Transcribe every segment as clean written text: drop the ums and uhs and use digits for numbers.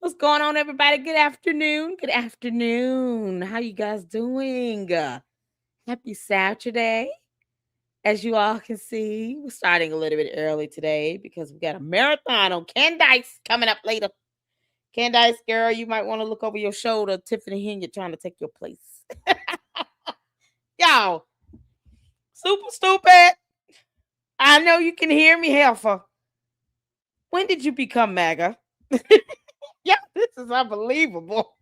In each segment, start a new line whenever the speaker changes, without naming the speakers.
What's going on, everybody? Good afternoon. Good afternoon. How you guys doing? Happy Saturday. As you all can see, we're starting a little bit early today because we got a marathon on Candice coming up later. Candice, girl, you might want to look over your shoulder. Tiffany Henyard trying to take your place. Y'all, super stupid. I know you can hear me, Heifer. When did you become MAGA? Yeah, this is unbelievable.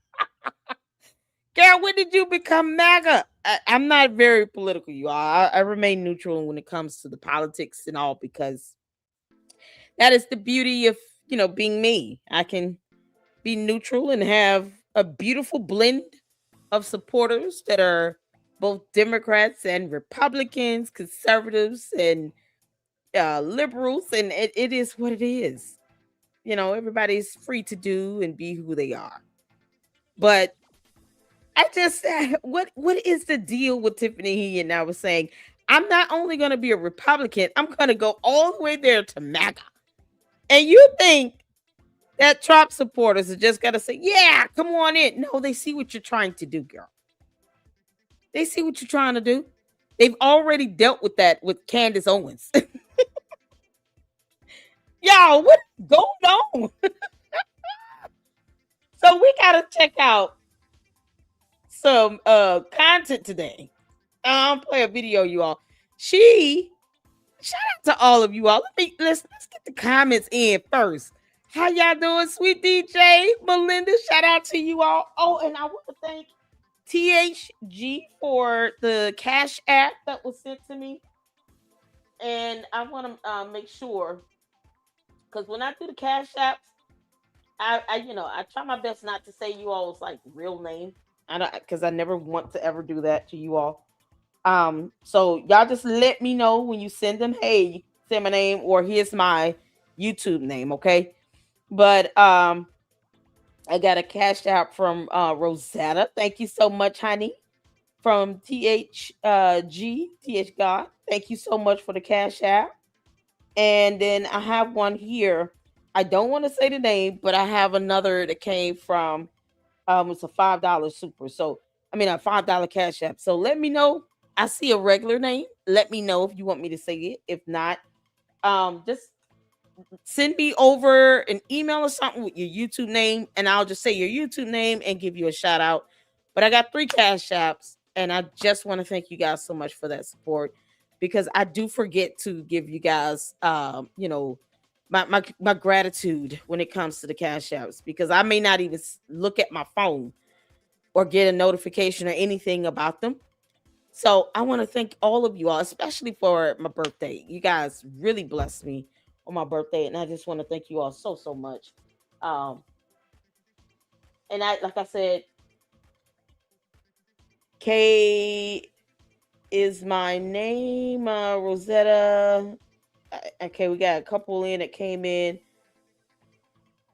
Girl, when did you become MAGA? I'm not very political, you all. I remain neutral when it comes to the politics and all because that is the beauty of, being me. I can be neutral and have a beautiful blend of supporters that are both Democrats and Republicans, conservatives and liberals, and it is what it is. Everybody's free to do and be who they are. But I just what is the deal with Tiffany and I was saying I'm not only going to be a Republican, I'm going to go all the way there to MAGA. And you think that Trump supporters are just going to say, "Yeah, come on in." No, they see what you're trying to do, girl. They see what you're trying to do. They've already dealt with that with Candace Owens. Y'all, what's going on? So we got to check out some content today. I'll play a video, you all. Shout out to all of you all. Let's get the comments in first. How y'all doing, sweet DJ Melinda? Shout out to you all. Oh, and I want to thank THG for the Cash App that was sent to me. And I want to make sure because when I do the Cash Apps, I try my best not to say you all's like real name. I don't because I never want to ever do that to you all. So y'all just let me know when you send them, hey, you say my name or here's my YouTube name, okay? But I got a cash out from Rosetta. Thank you so much, honey. From TH God. Thank you so much for the cash out. And then I have one here. I don't want to say the name, but I have another that came from it's a $5 super. So I mean a $5 cash app. So let me know. I see a regular name. Let me know if you want me to say it. If not, just send me over an email or something with your YouTube name, and I'll just say your YouTube name and give you a shout out. But I got 3 cash apps, and I just want to thank you guys so much for that support because I do forget to give you guys, my gratitude when it comes to the cash apps because I may not even look at my phone or get a notification or anything about them. So I want to thank all of you all, especially for my birthday. You guys really blessed me on my birthday, and I just want to thank you all so much. Um, and like I said, K is my name, Rosetta. Okay, we got a couple in that came in.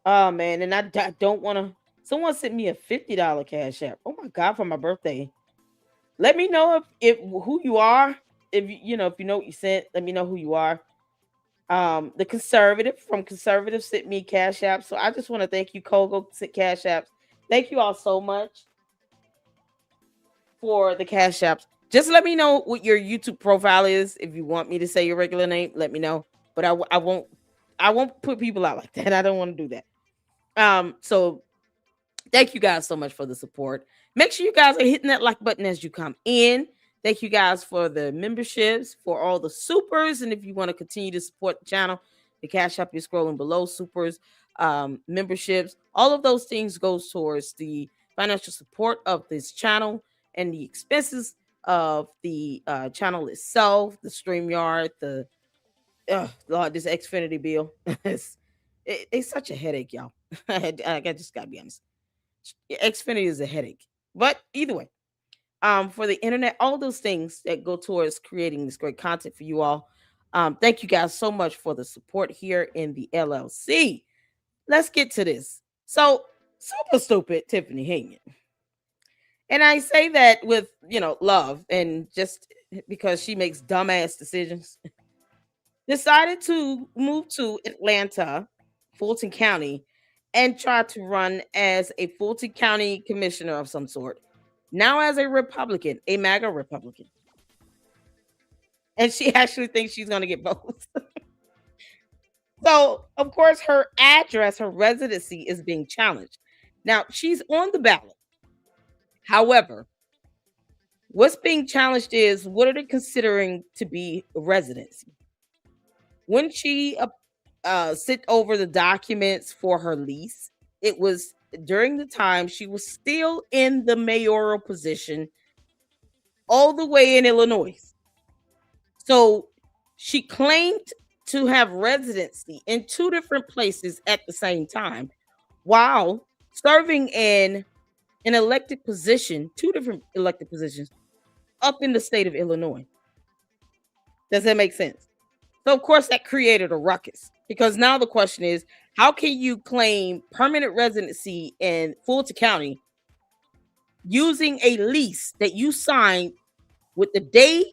Oh man, and I don't want to. Someone sent me a $50 cash app. Oh my god, for my birthday. Let me know if who you are. If if you know what you sent, let me know who you are. The conservative from conservative sent me cash apps. So I just want to thank you, Kogo, sent cash apps. Thank you all so much for the cash apps. Just let me know what your YouTube profile is. If you want me to say your regular name, let me know. But I won't put people out like that. I don't want to do that. So thank you guys so much for the support. Make sure you guys are hitting that like button as you come in. Thank you guys for the memberships, for all the supers. And if you want to continue to support the channel, the cash app is scrolling below supers, memberships. All of those things goes towards the financial support of this channel and the expenses of the channel itself, the StreamYard, the Lord, this Xfinity bill. It's such a headache, y'all. I just gotta be honest. Xfinity is a headache. But either way, for the internet, all those things that go towards creating this great content for you all. Thank you guys so much for the support here in the LLC. Let's get to this. So, super stupid Tiffany Henyard. And I say that with, love and just because she makes dumbass decisions. Decided to move to Atlanta, Fulton County, and tried to run as a Fulton County commissioner of some sort. Now as a Republican, a MAGA Republican. And she actually thinks she's going to get both. So, of course, her address, her residency is being challenged. Now, she's on the ballot. However, what's being challenged is what are they considering to be residency? When she sent over the documents for her lease, it was during the time she was still in the mayoral position all the way in Illinois. So she claimed to have residency in two different places at the same time while serving in an elected position, two different elected positions up in the state of Illinois. Does that make sense? So, of course, that created a ruckus because now the question is how can you claim permanent residency in Fulton County using a lease that you signed with the day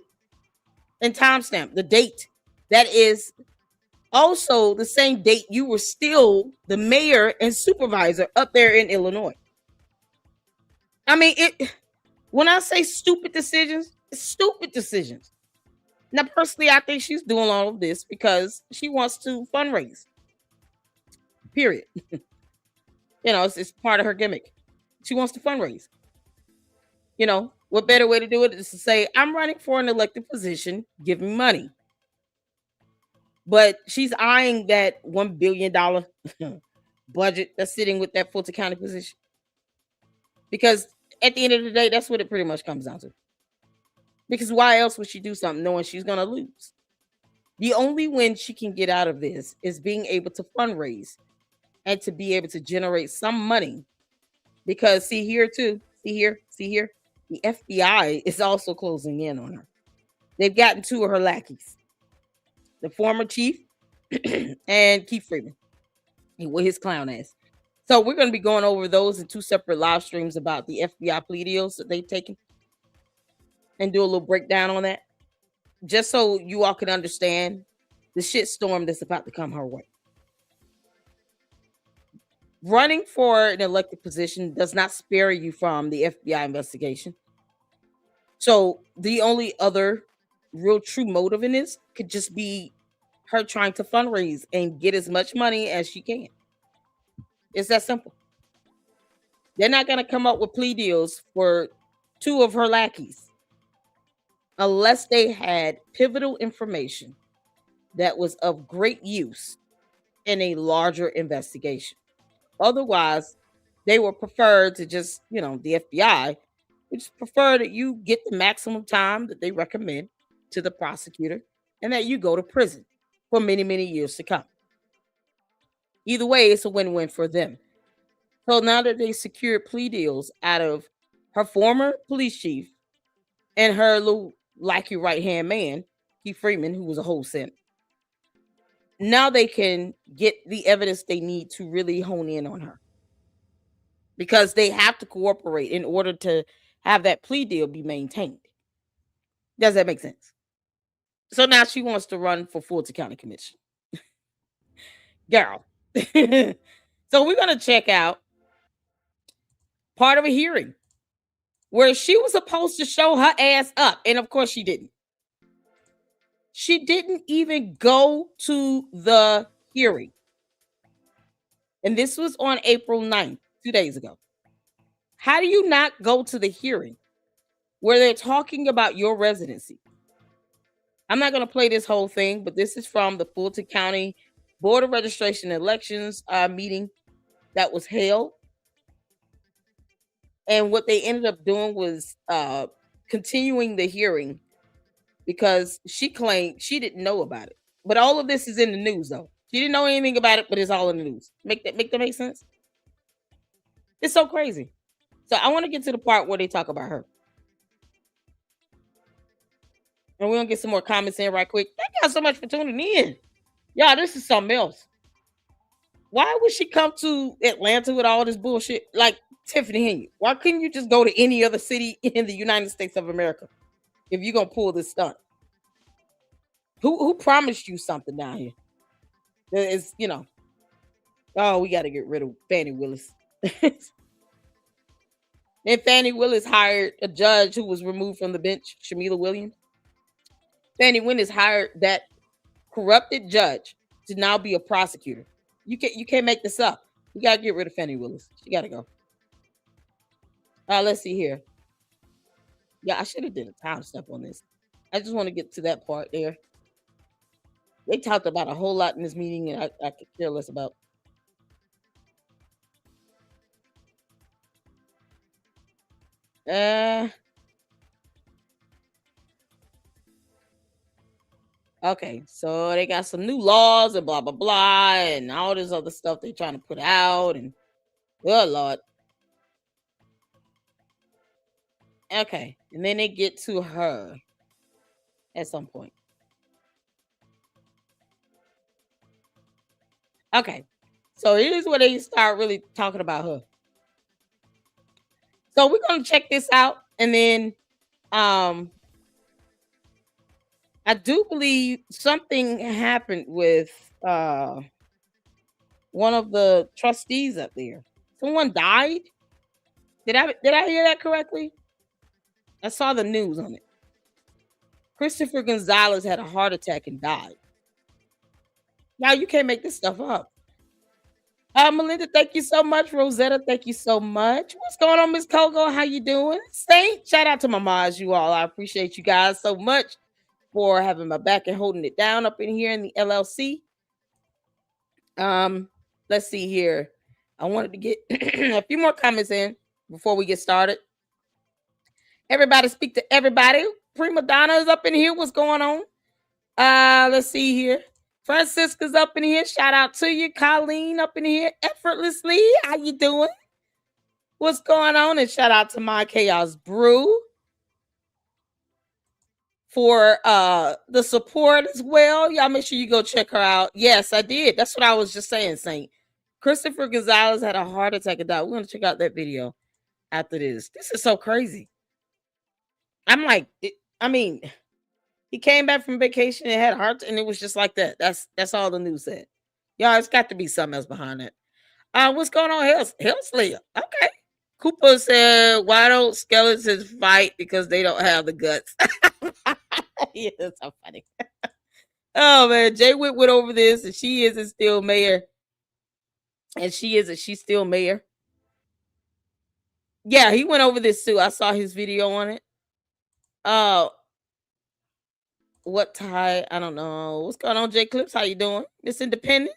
and timestamp, the date that is also the same date you were still the mayor and supervisor up there in Illinois? I mean, when I say stupid decisions, it's stupid decisions. Now, personally, I think she's doing all of this because she wants to fundraise. Period. It's part of her gimmick. She wants to fundraise. What better way to do it is to say, I'm running for an elected position, give me money. But she's eyeing that $1 billion budget that's sitting with that Fulton County position. Because at the end of the day, that's what it pretty much comes down to. Because why else would she do something knowing she's going to lose? The only win she can get out of this is being able to fundraise and to be able to generate some money. Because see here, the FBI is also closing in on her. They've gotten two of her lackeys, the former chief and Keith Freeman with his clown ass. So we're going to be going over those in two separate live streams about the FBI plea deals that they've taken and do a little breakdown on that, just so you all can understand the shitstorm that's about to come her way. Running for an elected position does not spare you from the FBI investigation. So the only other real true motive in this could just be her trying to fundraise and get as much money as she can. It's that simple. They're not going to come up with plea deals for two of her lackeys unless they had pivotal information that was of great use in a larger investigation. Otherwise, they would prefer to just, the FBI would just prefer that you get the maximum time that they recommend to the prosecutor and that you go to prison for many, many years to come. Either way, it's a win-win for them. So now that they secured plea deals out of her former police chief and her little lackey right-hand man, Keith Freeman, who was a whole simp, now they can get the evidence they need to really hone in on her. Because they have to cooperate in order to have that plea deal be maintained. Does that make sense? So now she wants to run for Fulton County Commission. Girl. So we're going to check out part of a hearing where she was supposed to show her ass up. And of course she didn't. She didn't even go to the hearing. And this was on April 9th, 2 days ago. How do you not go to the hearing where they're talking about your residency? I'm not going to play this whole thing, but this is from the Fulton County Board of Registration and Elections meeting that was held. And what they ended up doing was continuing the hearing because she claimed she didn't know about it. But all of this is in the news, though. She didn't know anything about it, but it's all in the news. Make that make sense? It's so crazy. So I want to get to the part where they talk about her. And we're going to get some more comments in right quick. Thank y'all so much for tuning in. Y'all, this is something else. Why would she come to Atlanta with all this bullshit? Like Tiffany Henyard. Why couldn't you just go to any other city in the United States of America if you're going to pull this stunt? Who promised you something down here? That is, Oh, we got to get rid of Fannie Willis. And Fannie Willis hired a judge who was removed from the bench, Shamila Williams. Fannie Willis hired that corrupted judge to now be a prosecutor. You can't make this up. We gotta get rid of Fannie Willis. She gotta go. Let's see here. Yeah, I should have did a time step on this. I just want to get to that part there. They talked about a whole lot in this meeting, and I could care less about. Uh, okay, so they got some new laws and blah blah blah, and all this other stuff they're trying to put out, and oh Lord. Okay, and then they get to her at some point. Okay, so here's where they start really talking about her. So we're gonna check this out, and then um I do believe something happened with one of the trustees up there. Someone died. Did I hear that correctly? I saw the news on it. Christopher Gonzalez had a heart attack and died. Now you can't make this stuff up. Melinda, thank you so much. Rosetta, thank you so much. What's going on, Miss Coco? How you doing? Saint, shout out to my mods, you all. I appreciate you guys so much for having my back and holding it down up in here in the LLC. Let's see here. I wanted to get a few more comments in before we get started. Everybody speak to everybody. Prima Donna is up in here. What's going on? Let's see here. Francisca's up in here. Shout out to you. Colleen up in here. Effortlessly. How you doing? What's going on? And shout out to My Chaos Brew for the support as well. Y'all make sure you go check her out. Yes, I did. That's what I was just saying, Saint. Christopher Gonzalez had a heart attack and died. We're going to check out that video after this. This is so crazy. I'm like, he came back from vacation and had a heart, and it was just like that. That's all the news said. Y'all, it's got to be something else behind it. What's going on? Hellslayer. Okay. Cooper said, why don't skeletons fight? Because they don't have the guts. Yeah, that's so funny. Oh man, Jay went over this, and she is still mayor. And she's still mayor. Yeah, he went over this too. I saw his video on it. What tie? I don't know. What's going on, Jay Clips? How you doing? Miss Independent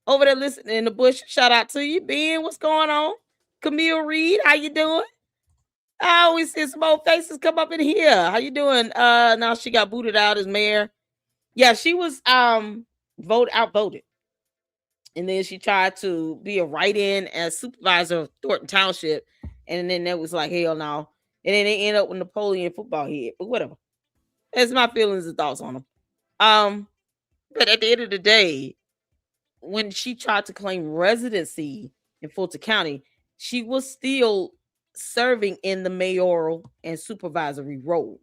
over there listening in the bush. Shout out to you, Ben. What's going on? Camille Reed, how you doing? I always see some old faces come up in here. How you doing? Now she got booted out as mayor. Yeah, she was outvoted. And then she tried to be a write-in as supervisor of Thornton Township. And then that was like, hell no. And then they end up with Napoleon football head. But whatever. That's my feelings and thoughts on them. But at the end of the day, when she tried to claim residency in Fulton County, she was still serving in the mayoral and supervisory role.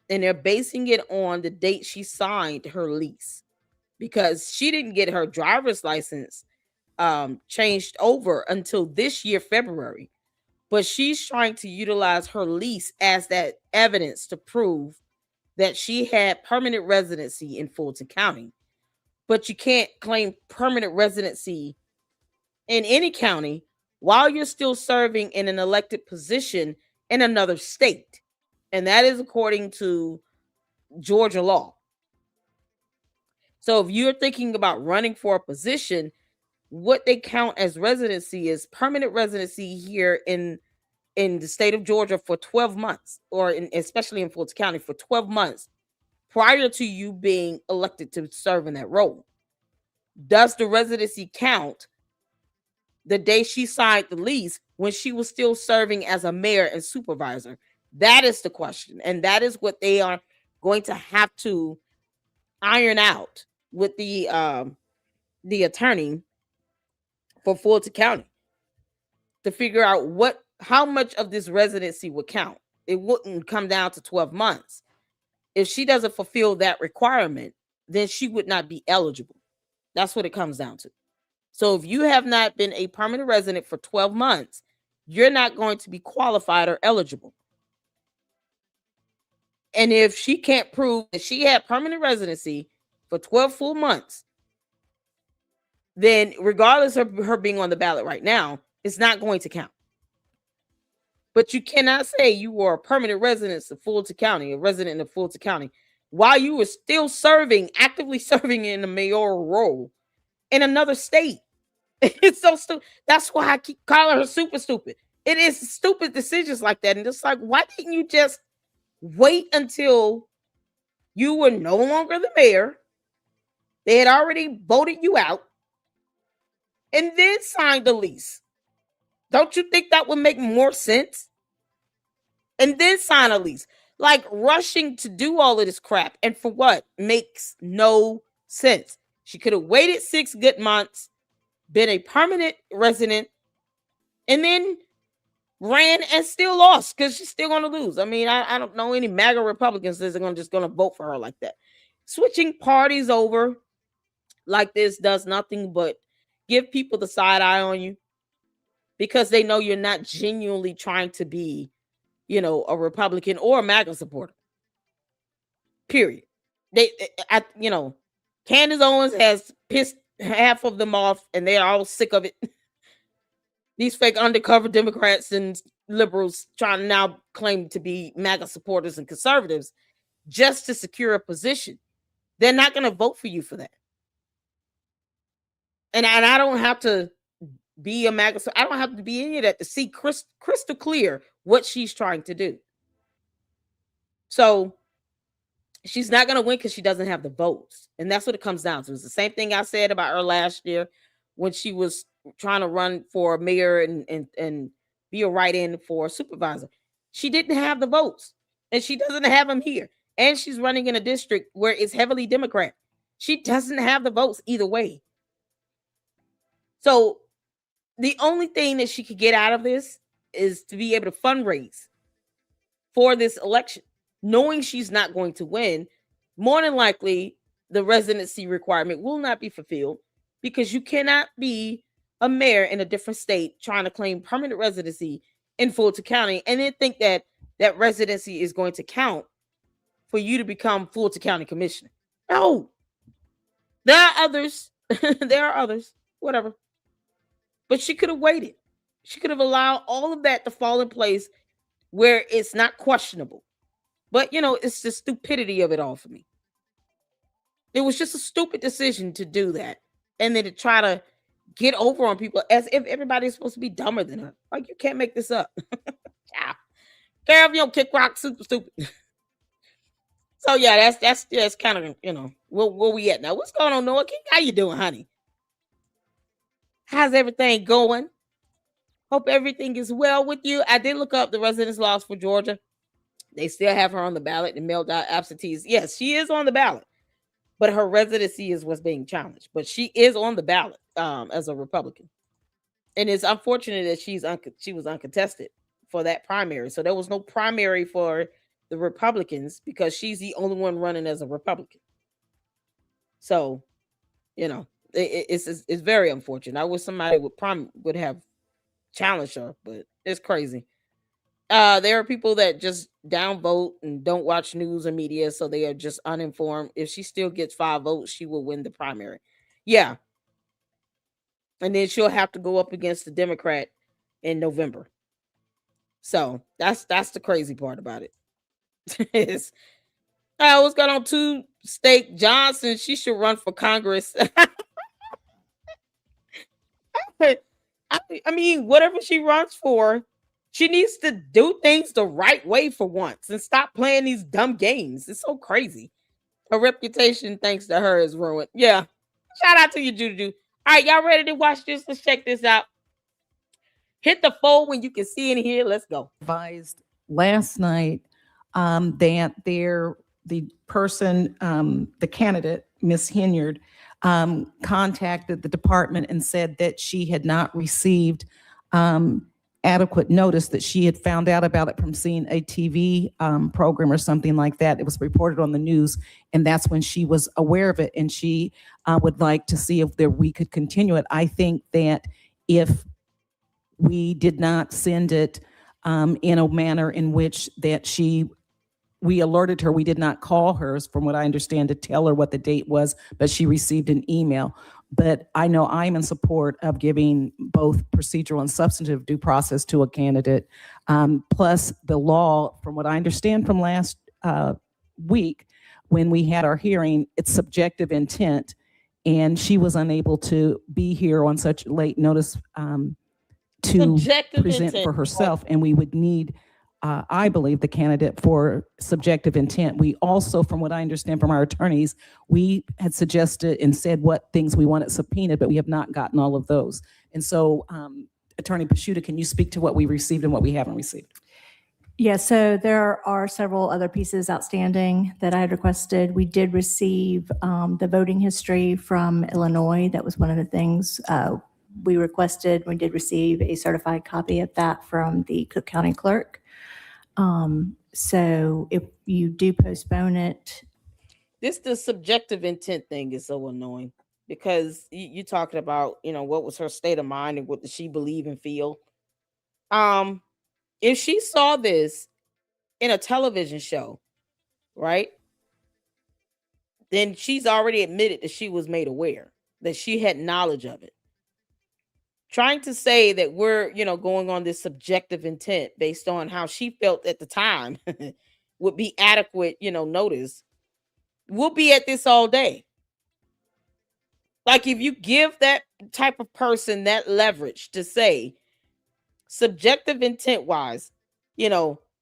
And they're basing it on the date she signed her lease, because she didn't get her driver's license changed over until this year, February. But she's trying to utilize her lease as that evidence to prove that she had permanent residency in Fulton County. But you can't claim permanent residency in any county while you're still serving in an elected position in another state. And that is according to Georgia law. So if you're thinking about running for a position, what they count as residency is permanent residency here in the state of Georgia for 12 months, or especially in Fulton County for 12 months prior to you being elected to serve in that role. Does the residency count the day she signed the lease when she was still serving as a mayor and supervisor? That is the question. And that is what they are going to have to iron out with the attorney for Fulton County to figure out how much of this residency would count. It wouldn't come down to 12 months. If she doesn't fulfill that requirement, then she would not be eligible. That's what it comes down to. So if you have not been a permanent resident for 12 months, you're not going to be qualified or eligible. And if she can't prove that she had permanent residency for 12 full months, then regardless of her being on the ballot right now, it's not going to count. But you cannot say you were a permanent resident of Fulton County, a resident of Fulton County, while you were still serving, actively serving in the mayoral role in another state. It's so stupid. That's why I keep calling her super stupid. It is stupid decisions like that. And it's like, why didn't you just wait until you were no longer the mayor? They had already voted you out and then signed the lease. Don't you think that would make more sense? And then sign a lease. Like rushing to do all of this crap. And for what? Makes no sense. She could have waited 6 good months, been a permanent resident, and then ran and still lost because she's still going to lose. I mean, I don't know any MAGA Republicans that are just going to vote for her like that. Switching parties over like this does nothing but give people the side eye on you because they know you're not genuinely trying to be, a Republican or a MAGA supporter. Period. Candace Owens has pissed half of them off and they're all sick of it. These fake undercover Democrats and liberals trying to now claim to be MAGA supporters and conservatives just to secure a position. They're not going to vote for you for that. And I don't have to be a MAGA. I don't have to be any of that to see crystal clear what she's trying to do. So she's not going to win because she doesn't have the votes. And that's what it comes down to. It's the same thing I said about her last year when she was trying to run for mayor and be a write-in for a supervisor. She didn't have the votes, and she doesn't have them here. And she's running in a district where it's heavily Democrat. She doesn't have the votes either way. So the only thing that she could get out of this is to be able to fundraise for this election, knowing she's not going to win. More than likely, the residency requirement will not be fulfilled because you cannot be a mayor in a different state trying to claim permanent residency in Fulton County and then think that that residency is going to count for you to become Fulton County commissioner. No. There are others. There are others. Whatever. But she could have waited. She could have allowed all of that to fall in place where it's not questionable. But, it's the stupidity of it all for me. It was just a stupid decision to do that. And then to try to get over on people as if everybody's supposed to be dumber than her. Like, you can't make this up. Carol, you don't kick rock, super stupid. So, yeah, that's kind of, where we at now. What's going on, Noah? How you doing, honey? How's everything going? Hope everything is well with you. I did look up the residence laws for Georgia. They still have her on the ballot and mailed out absentees. Yes, she is on the ballot, but her residency is what's being challenged. But she is on the ballot as a Republican. And it's unfortunate that she was uncontested for that primary. So there was no primary for the Republicans because she's the only one running as a Republican. So, it's very unfortunate. I wish somebody would have challenged her, but it's crazy. There are people that just downvote and don't watch news or media, so they are just uninformed. If she still gets 5 votes, she will win the primary. Yeah. And then she'll have to go up against the Democrat in November. So that's the crazy part about it. I was got on 2 State Johnson. She should run for Congress. I mean, whatever she runs for, she needs to do things the right way for once and stop playing these dumb games. It's so crazy. Her reputation, thanks to her, is ruined. Yeah. Shout out to you, Juju. All right, y'all ready to watch this? Let's check this out. Hit the fold when you can see in here. Let's go.
Advised last night that the person, the candidate, Miss Henyard, contacted the department and said that she had not received adequate notice, that she had found out about it from seeing a TV program or something like that. It was reported on the news, and that's when she was aware of it, and she would like to see if we could continue it. I think that if we did not send it in a manner in which that we alerted her, we did not call her, from what I understand, to tell her what the date was, but she received an email. But I know I'm in support of giving both procedural and substantive due process to a candidate. Plus the law, from what I understand from last week, when we had our hearing, it's subjective intent, and she was unable to be here on such late notice to
Subjective
present
intent.
for herself, and we would need, I believe, the candidate for subjective intent. We also, from what I understand from our attorneys, we had suggested and said what things we wanted subpoenaed, but we have not gotten all of those. And so, Attorney Pashuta, can you speak to what we received and what we haven't received?
Yeah, so there are several other pieces outstanding that I had requested. We did receive the voting history from Illinois. That was one of the things we requested. We did receive a certified copy of that from the Cook County clerk. So if you do postpone it.
The subjective intent thing is so annoying, because you're talking about, what was her state of mind and what did she believe and feel. If she saw this in a television show, right, then she's already admitted that she was made aware, that she had knowledge of it. Trying to say that we're, going on this subjective intent based on how she felt at the time would be adequate, notice. We'll be at this all day. Like, if you give that type of person that leverage to say subjective intent wise,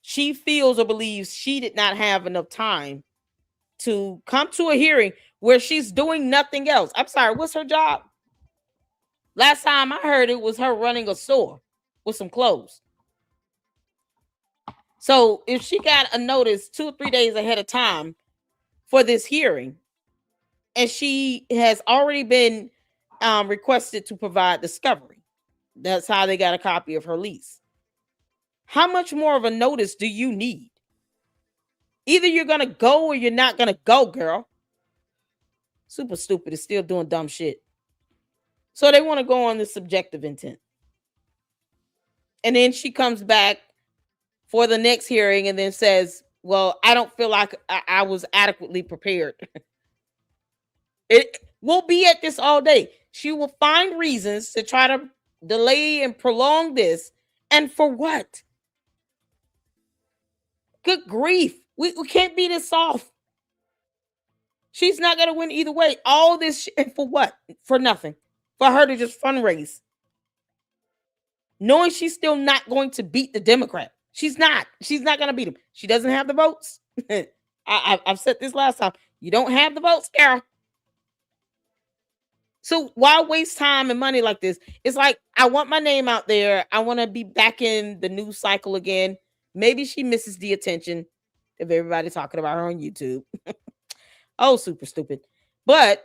she feels or believes she did not have enough time to come to a hearing where she's doing nothing else. I'm sorry, what's her job? Last time I heard, it was her running a store with some clothes. So if she got a notice 2 or 3 days ahead of time for this hearing, and she has already been requested to provide discovery, that's how they got a copy of her lease. How much more of a notice do you need? Either you're going to go or you're not going to go, girl. Super stupid is still doing dumb shit. So they want to go on the subjective intent. And then she comes back for the next hearing and then says, well, I don't feel like I was adequately prepared. It will be at this all day. She will find reasons to try to delay and prolong this. And for what? Good grief. We can't be this soft. She's not going to win either way. All this and for what? For nothing. For her to just fundraise. Knowing she's still not going to beat the Democrat. She's not going to beat him. She doesn't have the votes. I've said this last time. You don't have the votes, Carol. So why waste time and money like this? It's like, I want my name out there. I want to be back in the news cycle again. Maybe she misses the attention of everybody talking about her on YouTube. Oh, super stupid. But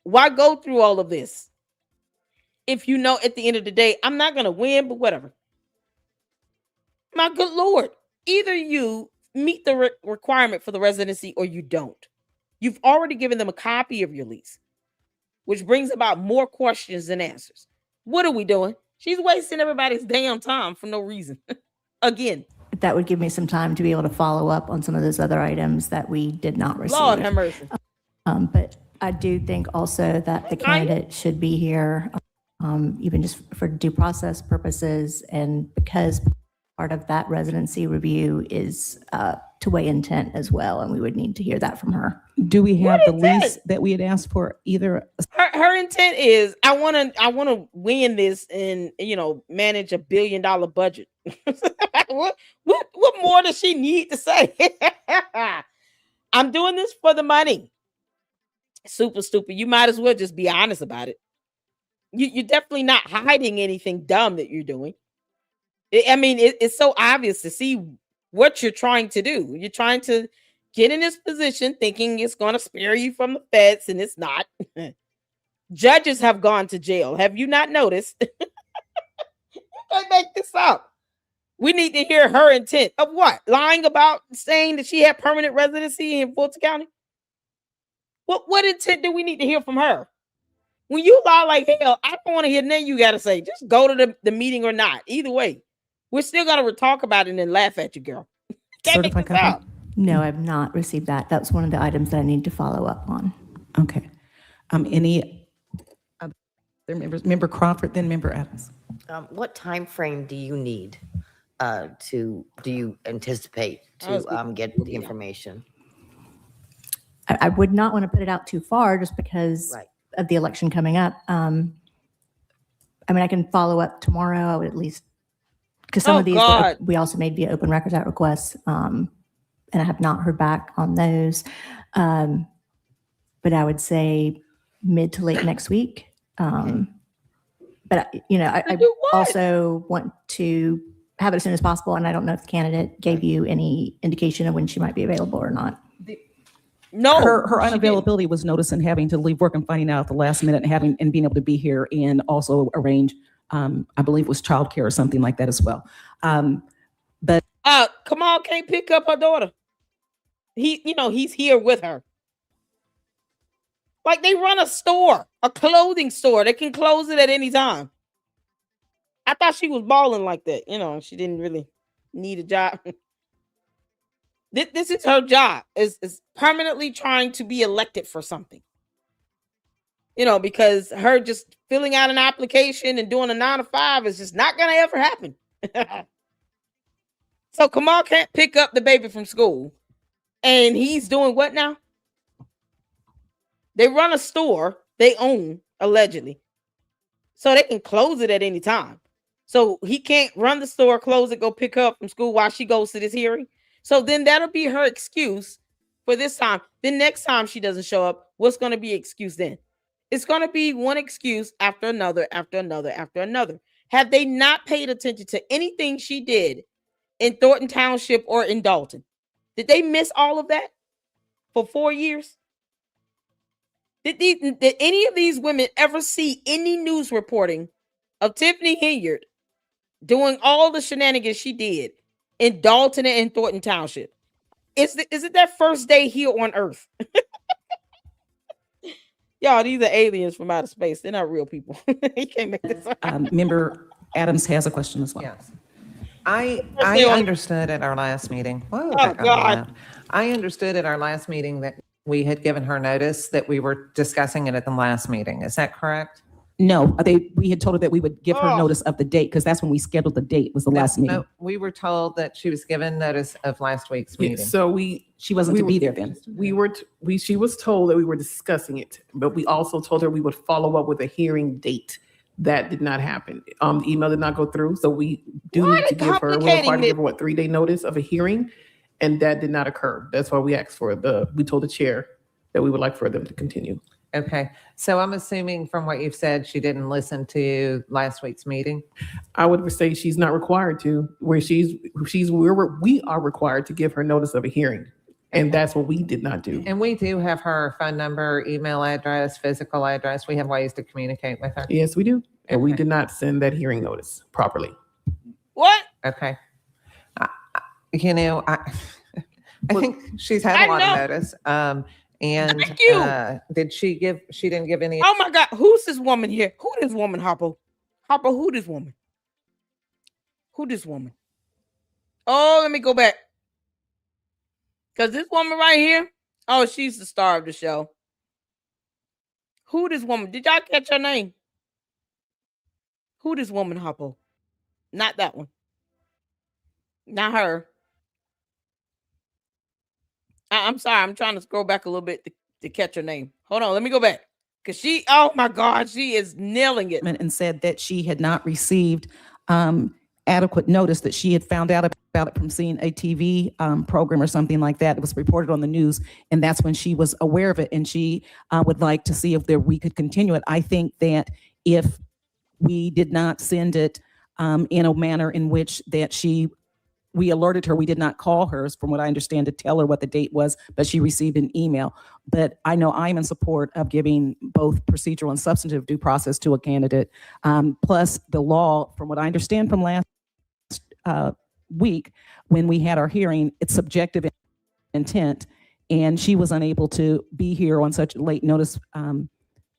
why go through all of this if you know at the end of the day, I'm not going to win, but whatever. My good Lord, either you meet the requirement for the residency or you don't. You've already given them a copy of your lease, which brings about more questions than answers. What are we doing? She's wasting everybody's damn time for no reason. Again.
That would give me some time to be able to follow up on some of those other items that we did not receive.
Lord have mercy.
But I do think also that the candidate should be here, even just for due process purposes, and because part of that residency review is to weigh intent as well, and we would need to hear that from her.
Do we have the lease that we had asked for either?
Her intent is, I want to win this and, manage $1 billion budget. What more does she need to say? I'm doing this for the money. Super stupid. You might as well just be honest about it. You're definitely not hiding anything dumb that you're doing. It's so obvious to see what you're trying to do. You're trying to get in this position thinking it's going to spare you from the feds, and it's not. Judges have gone to jail. Have you not noticed? this up. We need to hear her intent of what? Lying about saying that she had permanent residency in Fulton County? What intent do we need to hear from her? When you lie like hell, I don't want to hear nothing you got to say. Just go to the meeting or not. Either way, we're still going to talk about it and then laugh at you, girl. Can't make this up.
No, I've not received that. That's one of the items that I need to follow up on.
Okay. Any other members? Member Crawford, then Member Adams.
What time frame do you need do you anticipate to get the information?
I would not want to put it out too far just because of the election coming up. I mean, I can follow up tomorrow. I would at least, because some of these we also made via open records act requests, and I have not heard back on those. But I would say mid to late next week. But I also want to have it as soon as possible, and I don't know if the candidate gave you any indication of when she might be available or not.
No,
her unavailability was noticed and having to leave work and finding out at the last minute and being able to be here and also arrange, I believe it was childcare or something like that as well. But
Kamal can't pick up her daughter. He's here with her. Like they run a store, a clothing store. They can close it at any time. I thought she was balling like that. She didn't really need a job. This is her job, is permanently trying to be elected for something. Because her just filling out an application and doing a 9-to-5 is just not going to ever happen. So Kamal can't pick up the baby from school. And he's doing what now? They run a store they own, allegedly. So they can close it at any time. So he can't run the store, close it, go pick her up from school while she goes to this hearing. So then that'll be her excuse for this time. Then next time she doesn't show up, what's going to be excuse then? It's going to be one excuse after another, after another, after another. Have they not paid attention to anything she did in Thornton Township or in Dalton? Did they miss all of that for 4 years? Did any of these women ever see any news reporting of Tiffany Henyard doing all the shenanigans she did in Dalton and in Thornton Township? Is it that first day here on Earth? Y'all, these are aliens from outer space. They're not real people. You can't make this up.
Member Adams has a question as well.
Yes. I understood at our last meeting. Whoa,
oh, God.
I understood at our last meeting that we had given her notice that we were discussing it at the last meeting. Is that correct?
No, we had told her that we would give her notice of the date because that's when we scheduled the date was the last meeting.
No, we were told that she was given notice of last week's meeting.
So
she wasn't to be there then.
She was told that we were discussing it, but we also told her we would follow up with a hearing date. That did not happen. The email did not go through, so we do need to give her. We're required to give her 3-day notice of a hearing, and that did not occur. That's why we asked for we told the chair that we would like for them to continue.
Okay, so I'm assuming from what you've said, she didn't listen to last week's meeting.
I would say she's not required to. We are required to give her notice of a hearing, and that's what we did not do.
And we do have her phone number, email address, physical address. We have ways to communicate with her.
Yes, we do, and we did not send that hearing notice properly.
What?
Okay, I think she's had a lot of notice. And
thank you.
She didn't give any.
Oh my God, who's this woman here? Who this woman, Harpo? Harpo, who this woman? Who this woman? Oh, let me go back. Because this woman right here, she's the star of the show. Who this woman? Did y'all catch her name? Who this woman, Harpo? Not that one. Not her. I'm sorry. I'm trying to scroll back a little bit to catch her name. Hold on. Let me go back. Because oh my God, she is nailing it.
And said that she had not received adequate notice, that she had found out about it from seeing a TV program or something like that. It was reported on the news. And that's when she was aware of it. And she would like to see if we could continue it. I think that if we did not send it in a manner in which that we alerted her, we did not call her, from what I understand, to tell her what the date was, but she received an email. But I know I'm in support of giving both procedural and substantive due process to a candidate. Plus the law, from what I understand from last week when we had our hearing, it's subjective intent, and she was unable to be here on such late notice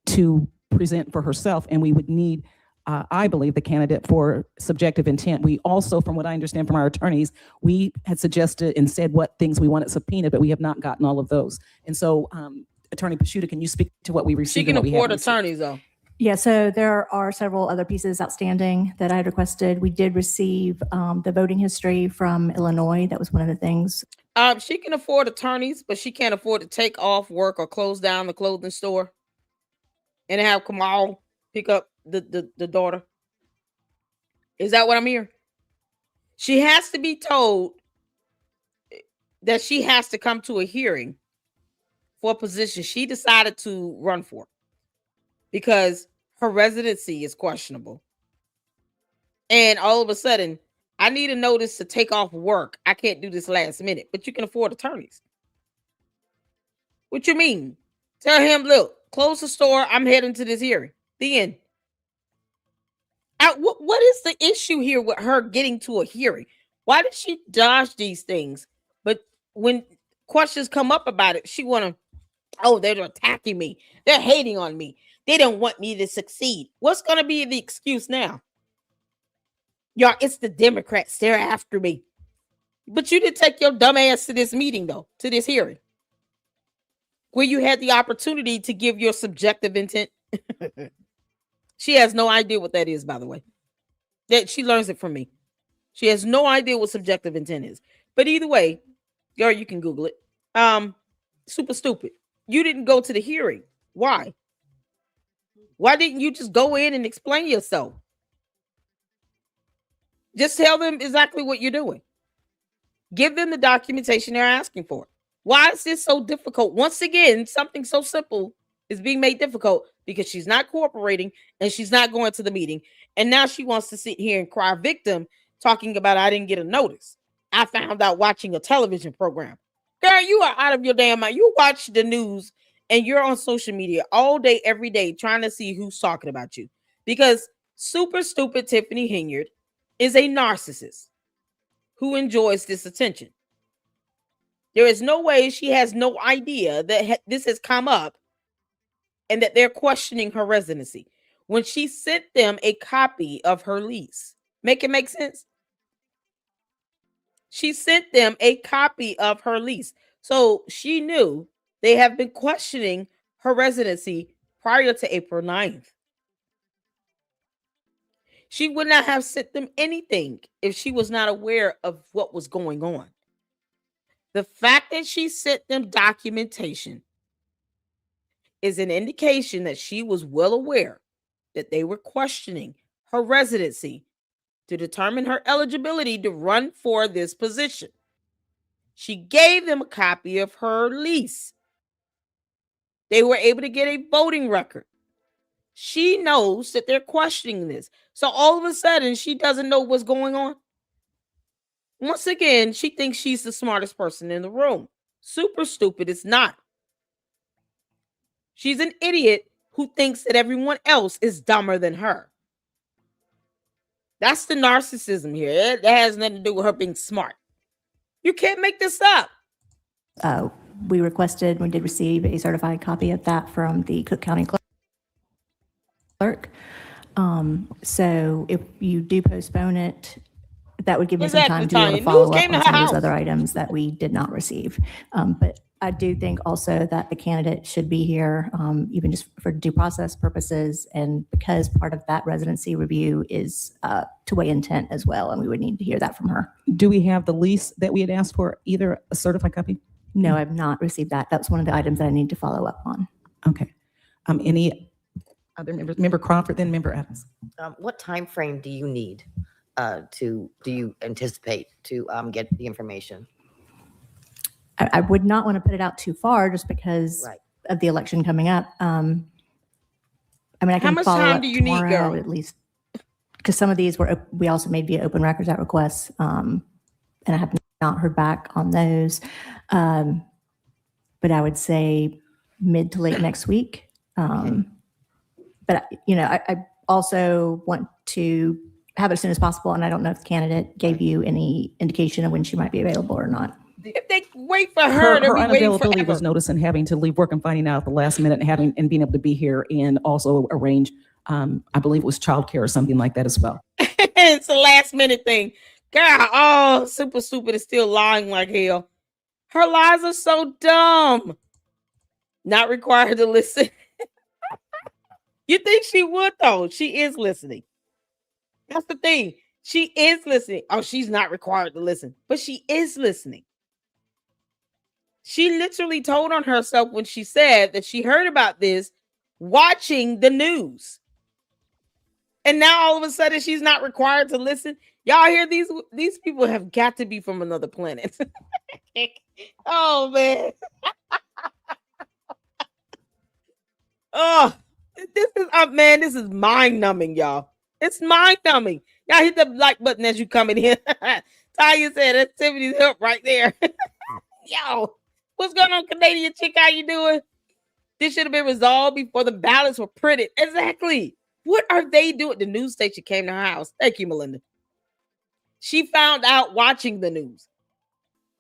to present for herself, and we would need, I believe, the candidate for subjective intent. We also, from what I understand from our attorneys, we had suggested and said what things we wanted subpoenaed, but we have not gotten all of those. And so, Attorney Pashuta, can you speak to what we received?
She can afford attorneys, though.
Yeah, so there are several other pieces outstanding that I had requested. We did receive the voting history from Illinois. That was one of the things.
She can afford attorneys, but she can't afford to take off work or close down the clothing store and have Kamal pick up the daughter. Is that what I'm hearing? She has to be told that she has to come to a hearing for a position she decided to run for because her residency is questionable. And all of a sudden, I need a notice to take off work. I can't do this last minute, but you can afford attorneys. What you mean? Tell him, look, close the store. I'm heading to this hearing. The end. What is the issue here with her getting to a hearing? Why did she dodge these things? But when questions come up about it, she want to, oh, they're attacking me. They're hating on me. They don't want me to succeed. What's going to be the excuse now? Y'all, it's the Democrats. They're after me. But you didn't take your dumb ass to this meeting, though, to this hearing, where you had the opportunity to give your subjective intent. She has no idea what that is, by the way. That she learns it from me. She has no idea what subjective intent is. But either way, girl, you can Google it. Super stupid. You didn't go to the hearing. Why? Why didn't you just go in and explain yourself? Just tell them exactly what you're doing. Give them the documentation they're asking for. Why is this so difficult? Once again, something so simple is being made difficult because she's not cooperating and she's not going to the meeting. And now she wants to sit here and cry victim talking about, I didn't get a notice. I found out watching a television program. Girl, you are out of your damn mind. You watch the news and you're on social media all day, every day, trying to see who's talking about you. Because super stupid Tiffany Henyard is a narcissist who enjoys this attention. There is no way she has no idea that this has come up and that they're questioning her residency when she sent them a copy of her lease. Make it make sense? She sent them a copy of her lease. So she knew they have been questioning her residency prior to April 9th. She would not have sent them anything if she was not aware of what was going on. The fact that she sent them documentation is an indication that she was well aware that they were questioning her residency to determine her eligibility to run for this position. She gave them a copy of her lease. They were able to get a voting record. She knows that they're questioning this. So all of a sudden, she doesn't know what's going on. Once again, she thinks she's the smartest person in the room. Super stupid. It's not. She's an idiot who thinks that everyone else is dumber than her. That's the narcissism here. That has nothing to do with her being smart. You can't make this up.
We did receive a certified copy of that from the Cook County clerk. So if you do postpone it, that would give me some time to be able to follow up on some of those other items that we did not receive. But I do think also that the candidate should be here, even just for due process purposes, and because part of that residency review is to weigh intent as well, and we would need to hear that from her.
Do we have the lease that we had asked for, either a certified copy?
No, I've not received that. That's one of the items that I need to follow up on.
Okay. Any other members? Member Crawford, then Member Evans.
What time frame do you need do you anticipate to get the information?
I would not want to put it out too far just because of the election coming up. I mean, I can
How much
follow
time
up
do you need,
tomorrow
girl?
at least, because some of these we also made via Open Records Act requests, and I have not heard back on those. But I would say mid to late next week. But I also want to have it as soon as possible. And I don't know if the candidate gave you any indication of when she might be available or not.
If they wait for her,
Her
they'll be waiting
unavailability
forever.
was noticed and having to leave work and finding out at the last minute and being able to be here and also arrange, I believe it was childcare or something like that as well.
It's a last minute thing. God, oh, super stupid is still lying like hell. Her lies are so dumb. Not required to listen. You think she would, though? She is listening. That's the thing. She is listening. Oh, she's not required to listen, but she is listening. She literally told on herself when she said that she heard about this watching the news. And now all of a sudden she's not required to listen. Y'all hear these people have got to be from another planet. Oh, man. Oh, this is mind-numbing, y'all. It's mind-numbing. Y'all hit the like button as you come in here. Tanya said that's Tiffany's help right there. Yo, what's going on, Canadian chick? How you doing? This should have been resolved before the ballots were printed. Exactly. What are they doing? The news station came to her house. Thank you, Melinda. She found out watching the news.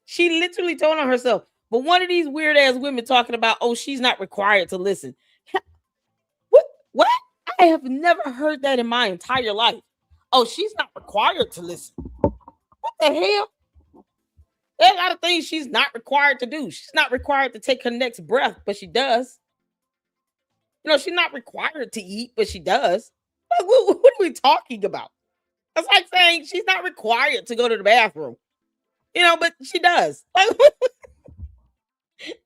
She literally told on herself. But one of these weird ass women talking about, oh, she's not required to listen. What? I have never heard that in my entire life. Oh, she's not required to listen. What the hell? There are a lot of things she's not required to do. She's not required to take her next breath, but she does. You know, she's not required to eat, but she does. Like, what are we talking about? That's like saying she's not required to go to the bathroom. You know, but she does. Like,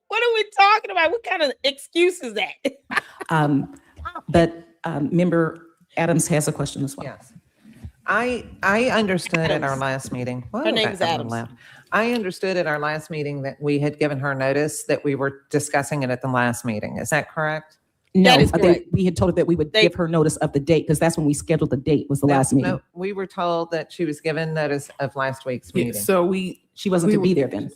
what are we talking about? What kind of excuse is that?
But Member Adams has a question as well.
Yes. I understood at our last meeting.
Her name is Adams.
I understood at our last meeting that we had given her notice that we were discussing it at the last meeting. Is that correct?
No,
That is correct.
we had told her that we would give her notice of the date because that's when we scheduled the date was the last meeting.
No, we were told that she was given notice of last week's
Yeah,
meeting.
so
She wasn't to be there then.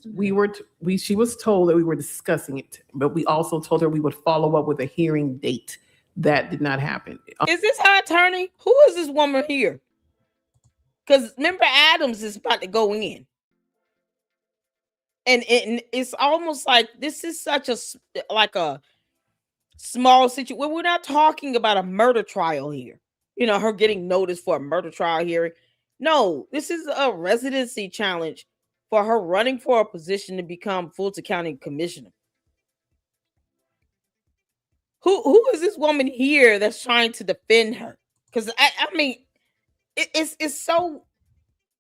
she was told that we were discussing it, but we also told her we would follow up with a hearing date. That did not happen.
Is this her attorney? Who is this woman here? Because Member Adams is about to go in. And it's almost like this is such a small situation. Well, we're not talking about a murder trial here. You know, her getting notice for a murder trial hearing. No, this is a residency challenge for her running for a position to become Fulton County Commissioner. Who is this woman here that's trying to defend her? Because I mean, it's so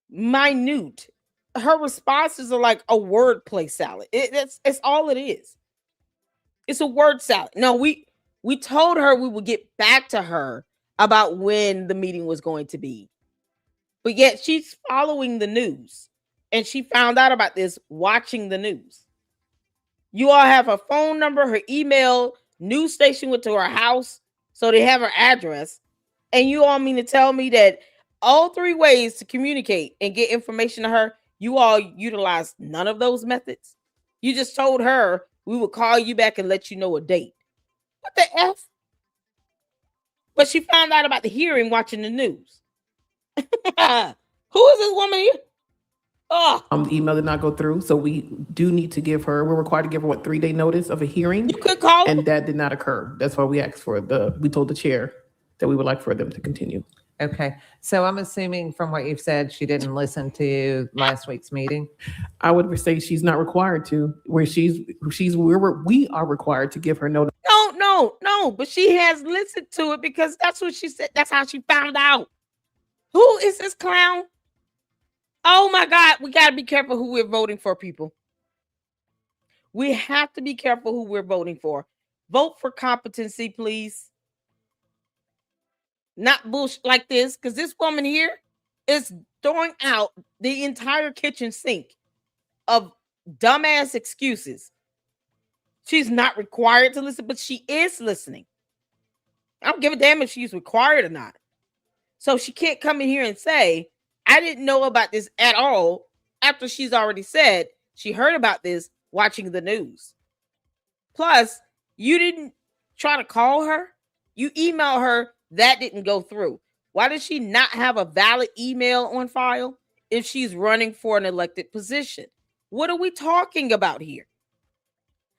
minute. Her responses are like a wordplay salad. It's all it is. It's a word salad. No, we told her we would get back to her about when the meeting was going to be, but yet she's following the news, and she found out about this watching the news. You all have her phone number, her email. News station went to her house, so they have her address. And you all mean to tell me that all three ways to communicate and get information to her, you all utilized none of those methods? You just told her we would call you back and let you know a date. What the F? But she found out about the hearing watching the news. Who is this woman here? Oh,
The email did not go through, so we do need to give her. We're required to give her 3-day notice of a hearing,
you could call her.
and that did not occur. That's why we asked for we told the chair that we would like for them to continue.
Okay. So I'm assuming from what you've said, she didn't listen to last week's meeting.
I would say she's not required to. We are required to give her notice.
No, but she has listened to it because that's what she said. That's how she found out. Who is this clown? Oh my God, we got to be careful who we're voting for, people. We have to be careful who we're voting for. Vote for competency, please. Not bullshit like this, because this woman here is throwing out the entire kitchen sink of dumbass excuses. She's not required to listen, but she is listening. I don't give a damn if she's required or not. So she can't come in here and say, I didn't know about this at all, after she's already said she heard about this watching the news. Plus, you didn't try to call her. You emailed her. That didn't go through. Why does she not have a valid email on file if she's running for an elected position? What are we talking about here?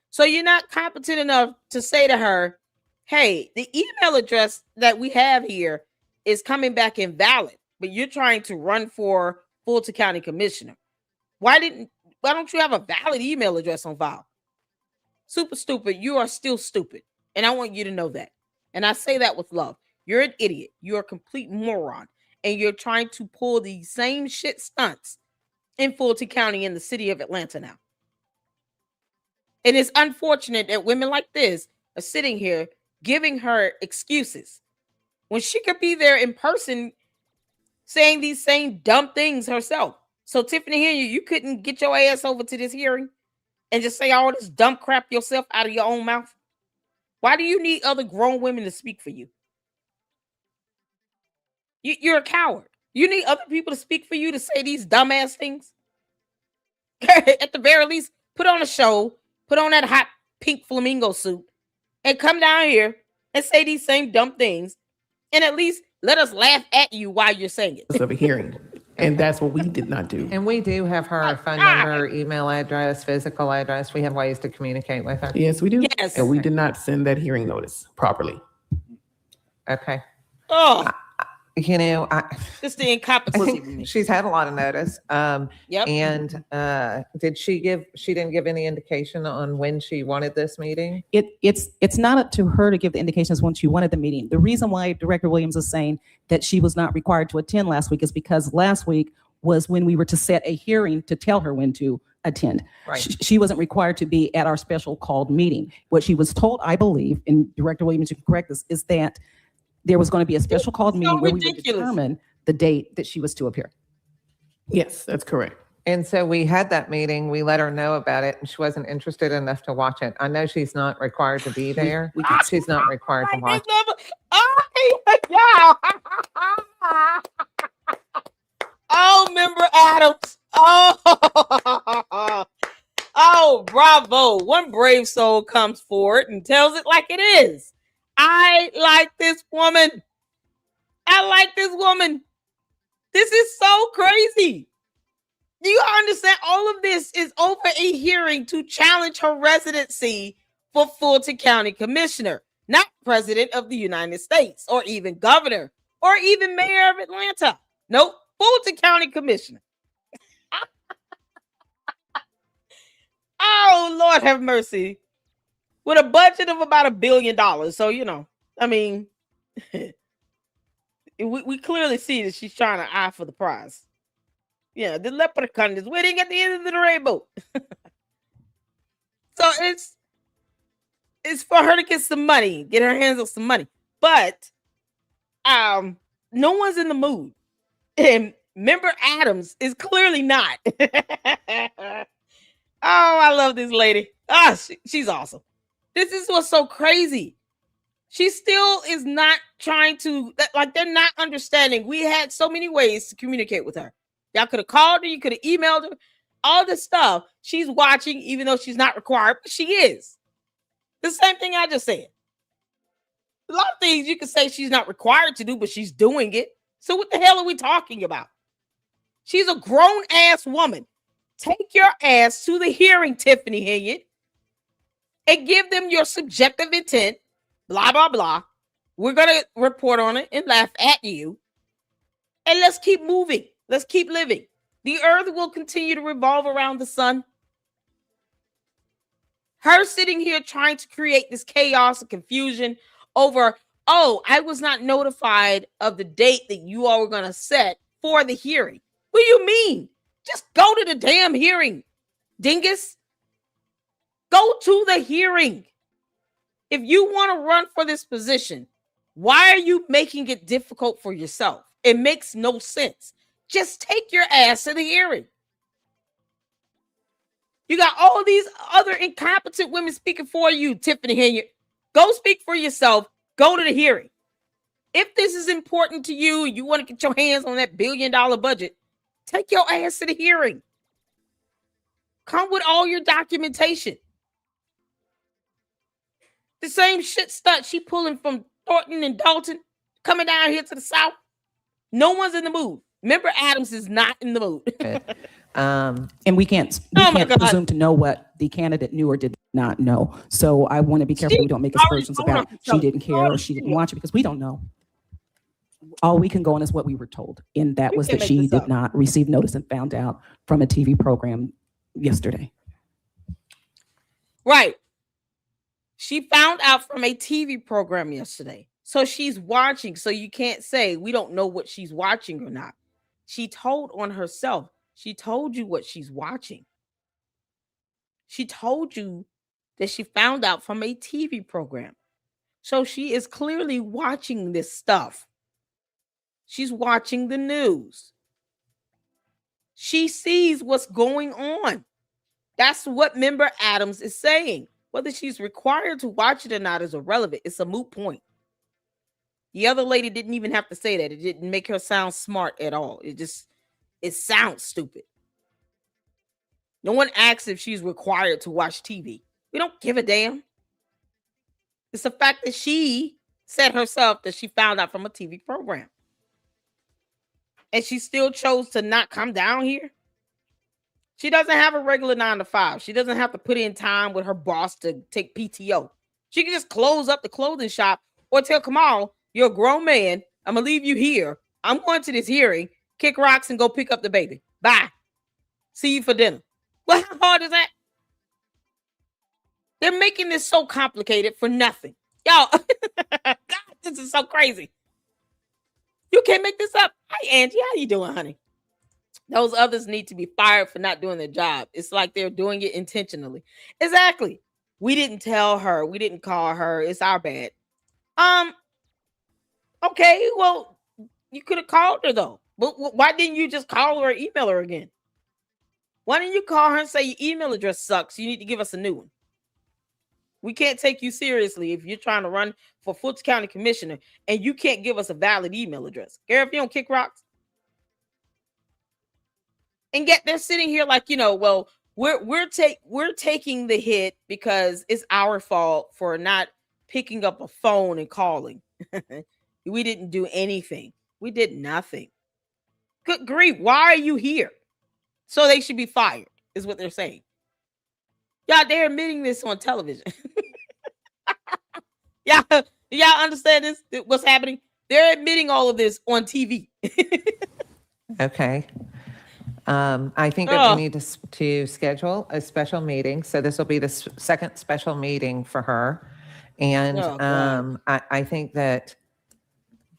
So you're not competent enough to say to her, hey, the email address that we have here is coming back invalid, but you're trying to run for Fulton County Commissioner. Why don't you have a valid email address on file? Super stupid. You are still stupid. And I want you to know that. And I say that with love. You're an idiot. You're a complete moron. And you're trying to pull the same shit stunts in Fulton County in the city of Atlanta now. And it's unfortunate that women like this are sitting here giving her excuses when she could be there in person saying these same dumb things herself. So Tiffany Henyard, you couldn't get your ass over to this hearing and just say all this dumb crap yourself out of your own mouth? Why do you need other grown women to speak for you? You're a coward. You need other people to speak for you to say these dumbass things? At the very least, put on a show, put on that hot pink flamingo suit, and come down here and say these same dumb things, and at least let us laugh at you while you're saying it.
Of a hearing. And that's what we did not do.
And we do have her phone number, email address, physical address. We have ways to communicate with her.
Yes, we do.
Yes.
And we did not send that hearing notice properly.
Okay.
Oh,
You know,
just the
I
incompetency.
think she's had a lot of notice.
Yep.
And she didn't give any indication on when she wanted this meeting?
It's not up to her to give the indications when she wanted the meeting. The reason why Director Williams is saying that she was not required to attend last week is because last week was when we were to set a hearing to tell her when to attend.
Right.
She wasn't required to be at our special called meeting. What she was told, I believe, and Director Williams, you can correct this, is that there was going to be a special called meeting where we would determine the date that she was to appear.
Yes, that's correct.
And so we had that meeting. We let her know about it, and she wasn't interested enough to watch it. I know she's not required to be there. She's not required to watch.
Oh, member Adams. Oh, bravo. One brave soul comes forward and tells it like it is. I like this woman. I like this woman. This is so crazy. Do you understand? All of this is over a hearing to challenge her residency for Fulton County Commissioner, not President of the United States, or even Governor, or even Mayor of Atlanta. Nope, Fulton County Commissioner. Oh, Lord have mercy. With a budget of about $1 billion. So, you know, I mean, we clearly see that she's trying to eye for the prize. Yeah, the leprechaun is waiting at the end of the rainbow. So it's for her to get some money, get her hands on some money. But no one's in the mood. And member Adams is clearly not. Oh, I love this lady. She's awesome. This is what's so crazy. She still is not trying to, like, they're not understanding. We had so many ways to communicate with her. Y'all could have called her, you could have emailed her, all this stuff. She's watching, even though she's not required, but she is. The same thing I just said. A lot of things you could say she's not required to do, but she's doing it. So what the hell are we talking about? She's a grown-ass woman. Take your ass to the hearing, Tiffany Henyard, and give them your subjective intent, blah, blah, blah. We're going to report on it and laugh at you. And let's keep moving. Let's keep living. The earth will continue to revolve around the sun. Her sitting here trying to create this chaos and confusion over, oh, I was not notified of the date that you all were going to set for the hearing. What do you mean? Just go to the damn hearing, dingus. Go to the hearing. If you want to run for this position, why are you making it difficult for yourself? It makes no sense. Just take your ass to the hearing. You got all these other incompetent women speaking for you, Tiffany Henyard. Go speak for yourself. Go to the hearing. If this is important to you, you want to get your hands on that $1 billion budget, take your ass to the hearing. Come with all your documentation. The same shit stunt she pulling from Thornton and Dalton, coming down here to the South. No one's in the mood. Member Adams is not in the mood.
And we can't
Oh my God.
presume to know what the candidate knew or did not know. So I want to be careful we don't make aspersions about she didn't care or she didn't watch it, because we don't know. All we can go on is what we were told, and that was that she did not receive notice and found out from a TV program yesterday.
Right. She found out from a TV program yesterday. So she's watching. So you can't say we don't know what she's watching or not. She told on herself. She told you what she's watching. She told you that she found out from a TV program. So she is clearly watching this stuff. She's watching the news. She sees what's going on. That's what Member Adams is saying. Whether she's required to watch it or not is irrelevant. It's a moot point. The other lady didn't even have to say that. It didn't make her sound smart at all. It sounds stupid. No one asks if she's required to watch TV. We don't give a damn. It's the fact that she said herself that she found out from a TV program. And she still chose to not come down here. She doesn't have a regular 9 to 5. She doesn't have to put in time with her boss to take PTO. She can just close up the clothing shop or tell Kamal, you're a grown man. I'm going to leave you here. I'm going to this hearing, kick rocks and go pick up the baby. Bye. See you for dinner. Well, how hard is that? They're making this so complicated for nothing. Y'all, God, this is so crazy. You can't make this up. Hi, Angie. How you doing, honey? Those others need to be fired for not doing their job. It's like they're doing it intentionally. Exactly. We didn't tell her. We didn't call her. It's our bad. Okay, well, you could have called her, though. But why didn't you just call her or email her again? Why didn't you call her and say your email address sucks? You need to give us a new one. We can't take you seriously if you're trying to run for Fulton County Commissioner and you can't give us a valid email address. Gary, if you don't kick rocks. And yet they're sitting here like, well, we're taking the hit because it's our fault for not picking up a phone and calling. We didn't do anything. We did nothing. Good grief. Why are you here? So they should be fired, is what they're saying. Y'all, they're admitting this on television. Y'all understand this? What's happening? They're admitting all of this on TV.
Okay. I think that we need to schedule a special meeting. So this will be the second special meeting for her. And I think that,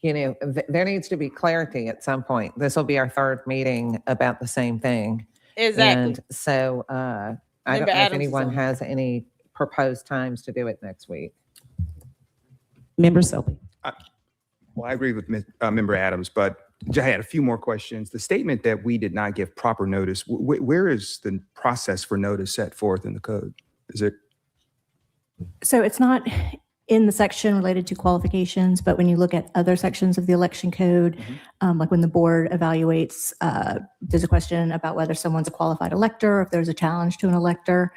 there needs to be clarity at some point. This will be our third meeting about the same thing.
Exactly.
And so I don't know if anyone has any proposed times to do it next week.
Member Selby.
Well, I agree with Member Adams, but I had a few more questions. The statement that we did not give proper notice, where is the process for notice set forth in the code? Is it?
So it's not in the section related to qualifications, but when you look at other sections of the election code, like when the board evaluates, there's a question about whether someone's a qualified elector, or if there's a challenge to an elector.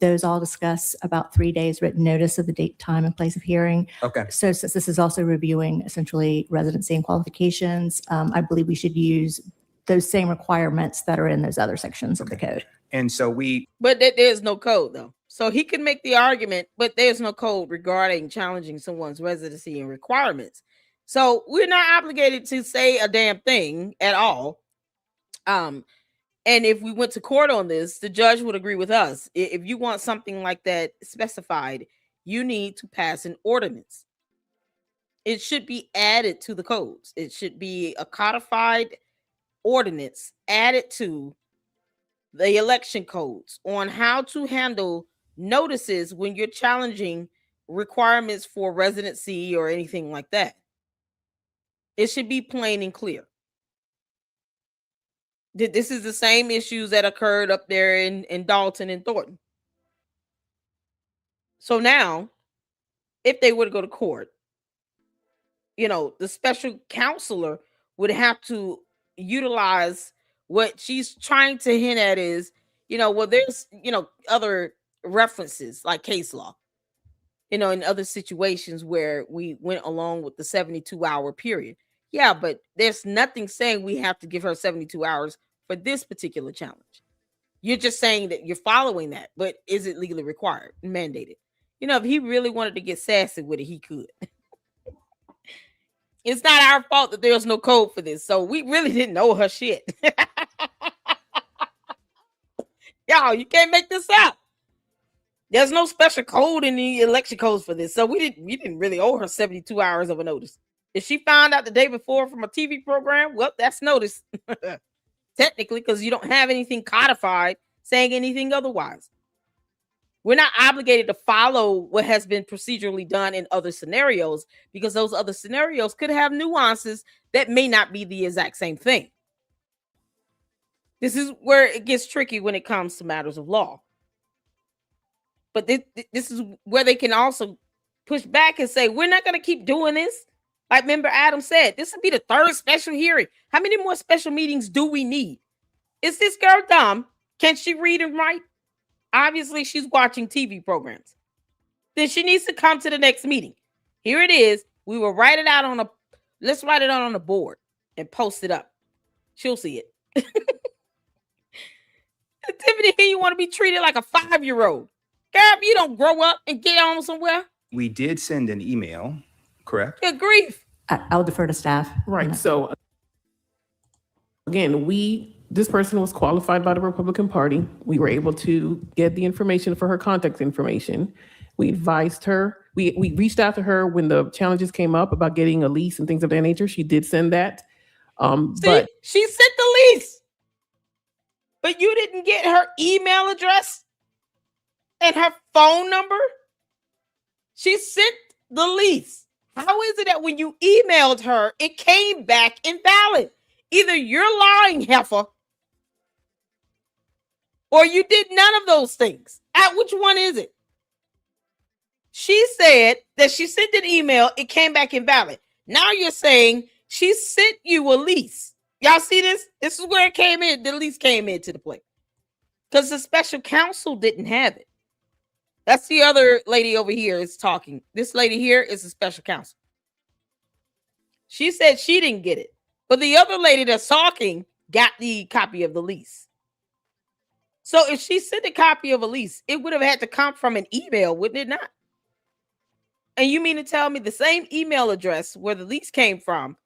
Those all discuss about 3 days written notice of the date, time, and place of hearing.
Okay.
So since this is also reviewing essentially residency and qualifications, I believe we should use those same requirements that are in those other sections of the code.
And so
But there's no code, though. So he can make the argument, but there's no code regarding challenging someone's residency and requirements. So we're not obligated to say a damn thing at all. And if we went to court on this, the judge would agree with us. If you want something like that specified, you need to pass an ordinance. It should be added to the codes. It should be a codified ordinance added to the election codes on how to handle notices when you're challenging requirements for residency or anything like that. It should be plain and clear. This is the same issues that occurred up there in Dalton and Thornton. So now, if they were to go to court, the special counselor would have to utilize what she's trying to hint at is, there's, other references like case law, in other situations where we went along with the 72-hour period. Yeah, but there's nothing saying we have to give her 72 hours for this particular challenge. You're just saying that you're following that, but is it legally required, mandated? You know, if he really wanted to get sassy with it, he could. It's not our fault that there's no code for this. So we really didn't know her shit. Y'all, you can't make this up. There's no special code in the election codes for this. So we didn't really owe her 72 hours of a notice. If she found out the day before from a TV program, well, that's notice. Technically, because you don't have anything codified saying anything otherwise. We're not obligated to follow what has been procedurally done in other scenarios, because those other scenarios could have nuances that may not be the exact same thing. This is where it gets tricky when it comes to matters of law. But this is where they can also push back and say, we're not going to keep doing this. Like Member Adams said, this will be the third special hearing. How many more special meetings do we need? Is this girl dumb? Can she read and write? Obviously, she's watching TV programs. Then she needs to come to the next meeting. Here it is. We will write it out let's write it out on the board and post it up. She'll see it. Tiffany, you want to be treated like a 5-year-old. Girl, if you don't grow up and get on somewhere.
We did send an email, correct?
Good grief.
I'll defer to staff.
Right. So again, this person was qualified by the Republican Party. We were able to get the information for her contact information. We advised her. We reached out to her when the challenges came up about getting a lease and things of that nature. She did send that. But
she sent the lease, but you didn't get her email address and her phone number. She sent the lease. How is it that when you emailed her, it came back invalid? Either you're lying, heifer, or you did none of those things. Which one is it? She said that she sent an email, it came back invalid. Now you're saying she sent you a lease. Y'all see this? This is where it came in. The lease came into the play. Because the special counsel didn't have it. That's the other lady over here is talking. This lady here is a special counsel. She said she didn't get it. But the other lady that's talking got the copy of the lease. So if she sent a copy of a lease, it would have had to come from an email, wouldn't it not? And you mean to tell me the same email address where the lease came from,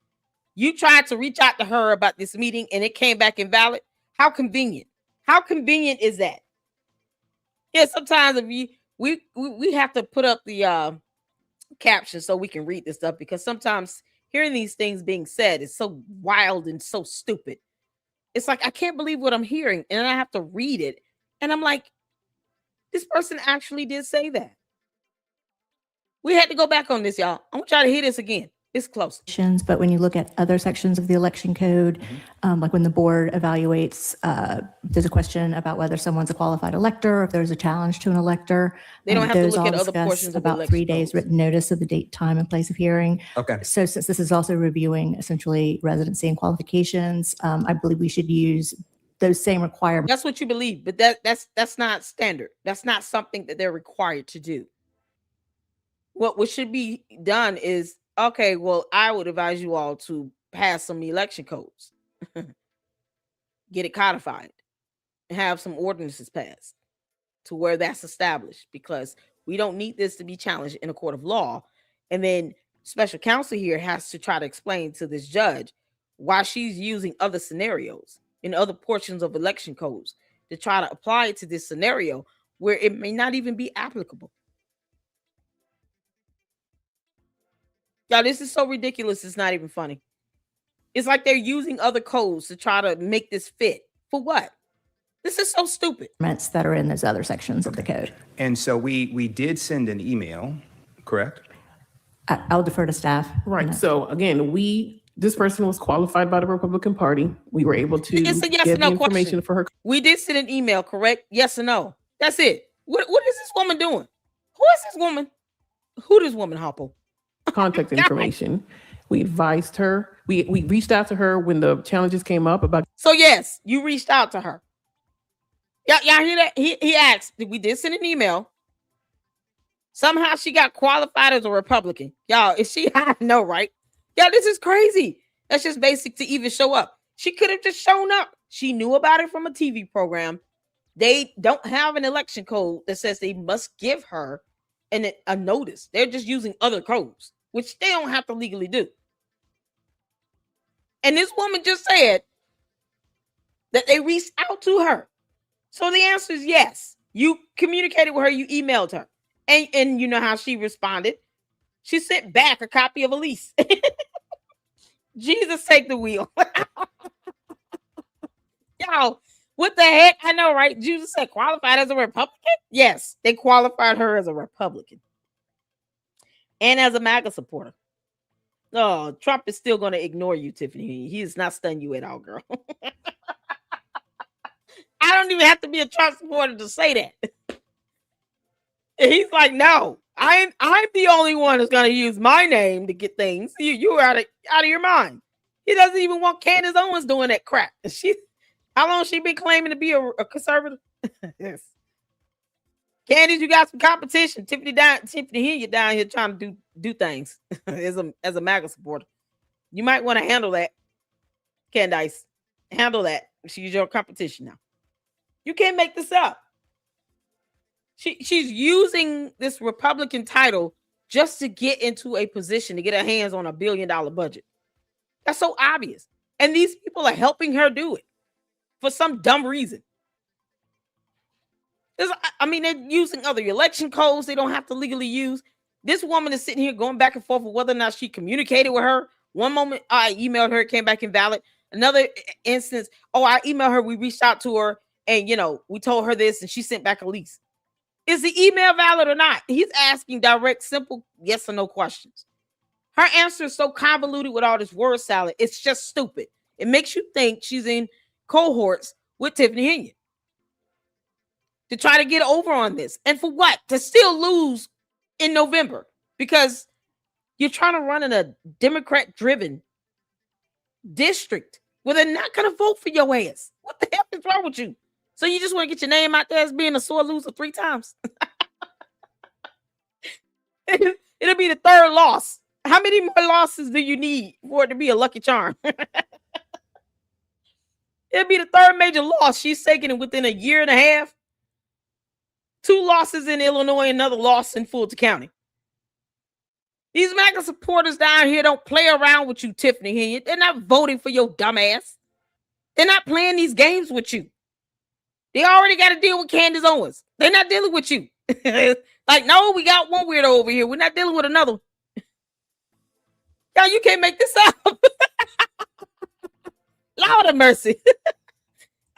you tried to reach out to her about this meeting and it came back invalid? How convenient. How convenient is that? Yeah, sometimes if we have to put up the caption so we can read this stuff, because sometimes hearing these things being said is so wild and so stupid. It's like, I can't believe what I'm hearing, and I have to read it. And I'm like, this person actually did say that. We had to go back on this, y'all. I want y'all to hear this again. It's close.
But when you look at other sections of the election code, like when the board evaluates, there's a question about whether someone's a qualified elector, or if there's a challenge to an elector.
They don't have to look at other
discuss
portions of the
about
election
3 days
codes.
written notice of the date, time, and place of hearing.
Okay.
So since this is also reviewing essentially residency and qualifications, I believe we should use those same requirements.
That's what you believe, but that's not standard. That's not something that they're required to do. What should be done is, okay, well, I would advise you all to pass some election codes, get it codified, and have some ordinances passed to where that's established, because we don't need this to be challenged in a court of law. And then special counsel here has to try to explain to this judge why she's using other scenarios in other portions of election codes to try to apply it to this scenario where it may not even be applicable. Y'all, this is so ridiculous. It's not even funny. It's like they're using other codes to try to make this fit. For what? This is so stupid.
That are in those other sections of the code.
And so we did send an email, correct?
I'll defer to staff.
right. So again, this person was qualified by the Republican Party. We were able to
It's a yes
get
or no
the information
question.
for her.
We did send an email, correct? Yes or no? That's it. What is this woman doing? Who is this woman? Who this woman, Hoppo?
Contact information. We advised her. We reached out to her when the challenges came up about.
So yes, you reached out to her. Y'all hear that? He asked, we did send an email. Somehow she got qualified as a Republican. Y'all, is she? I know, right? Y'all, this is crazy. That's just basic to even show up. She could have just shown up. She knew about it from a TV program. They don't have an election code that says they must give her a notice. They're just using other codes, which they don't have to legally do. And this woman just said that they reached out to her. So the answer is yes. You communicated with her, you emailed her. And you know how she responded. She sent back a copy of a lease. Jesus, take the wheel. Y'all, what the heck? I know, right? Jesus said qualified as a Republican? Yes, they qualified her as a Republican. And as a MAGA supporter. Oh, Trump is still going to ignore you, Tiffany. He is not stunned you at all, girl. I don't even have to be a Trump supporter to say that. He's like, no, I'm the only one that's going to use my name to get things. You're out of your mind. He doesn't even want Candace Owens doing that crap. How long she been claiming to be a conservative? Yes. Candace, you got some competition. Tiffany Henyard down here trying to do things as a MAGA supporter. You might want to handle that, Candace. Handle that. She's your competition now. You can't make this up. She's using this Republican title just to get into a position to get her hands on $1 billion budget. That's so obvious. And these people are helping her do it for some dumb reason. They're using other election codes they don't have to legally use. This woman is sitting here going back and forth with whether or not she communicated with her. One moment, I emailed her, it came back invalid. Another instance, I emailed her, we reached out to her, and, we told her this, and she sent back a lease. Is the email valid or not? He's asking direct, simple yes or no questions. Her answer is so convoluted with all this word salad. It's just stupid. It makes you think she's in cohorts with Tiffany Henyard to try to get over on this. And for what? To still lose in November because you're trying to run in a Democrat-driven district where they're not going to vote for your ass. What the hell is wrong with you? So you just want to get your name out there as being a sore loser 3 times? It'll be the 3rd loss. How many more losses do you need for it to be a lucky charm? It'll be the 3rd major loss she's taken it within a year and a half. 2 losses in Illinois, another loss in Fulton County. These MAGA supporters down here don't play around with you, Tiffany Henyard. They're not voting for your dumb ass. They're not playing these games with you. They already got to deal with Candace Owens. They're not dealing with you. Like, no, we got one weirdo over here. We're not dealing with another. Y'all, you can't make this up. Lord have mercy.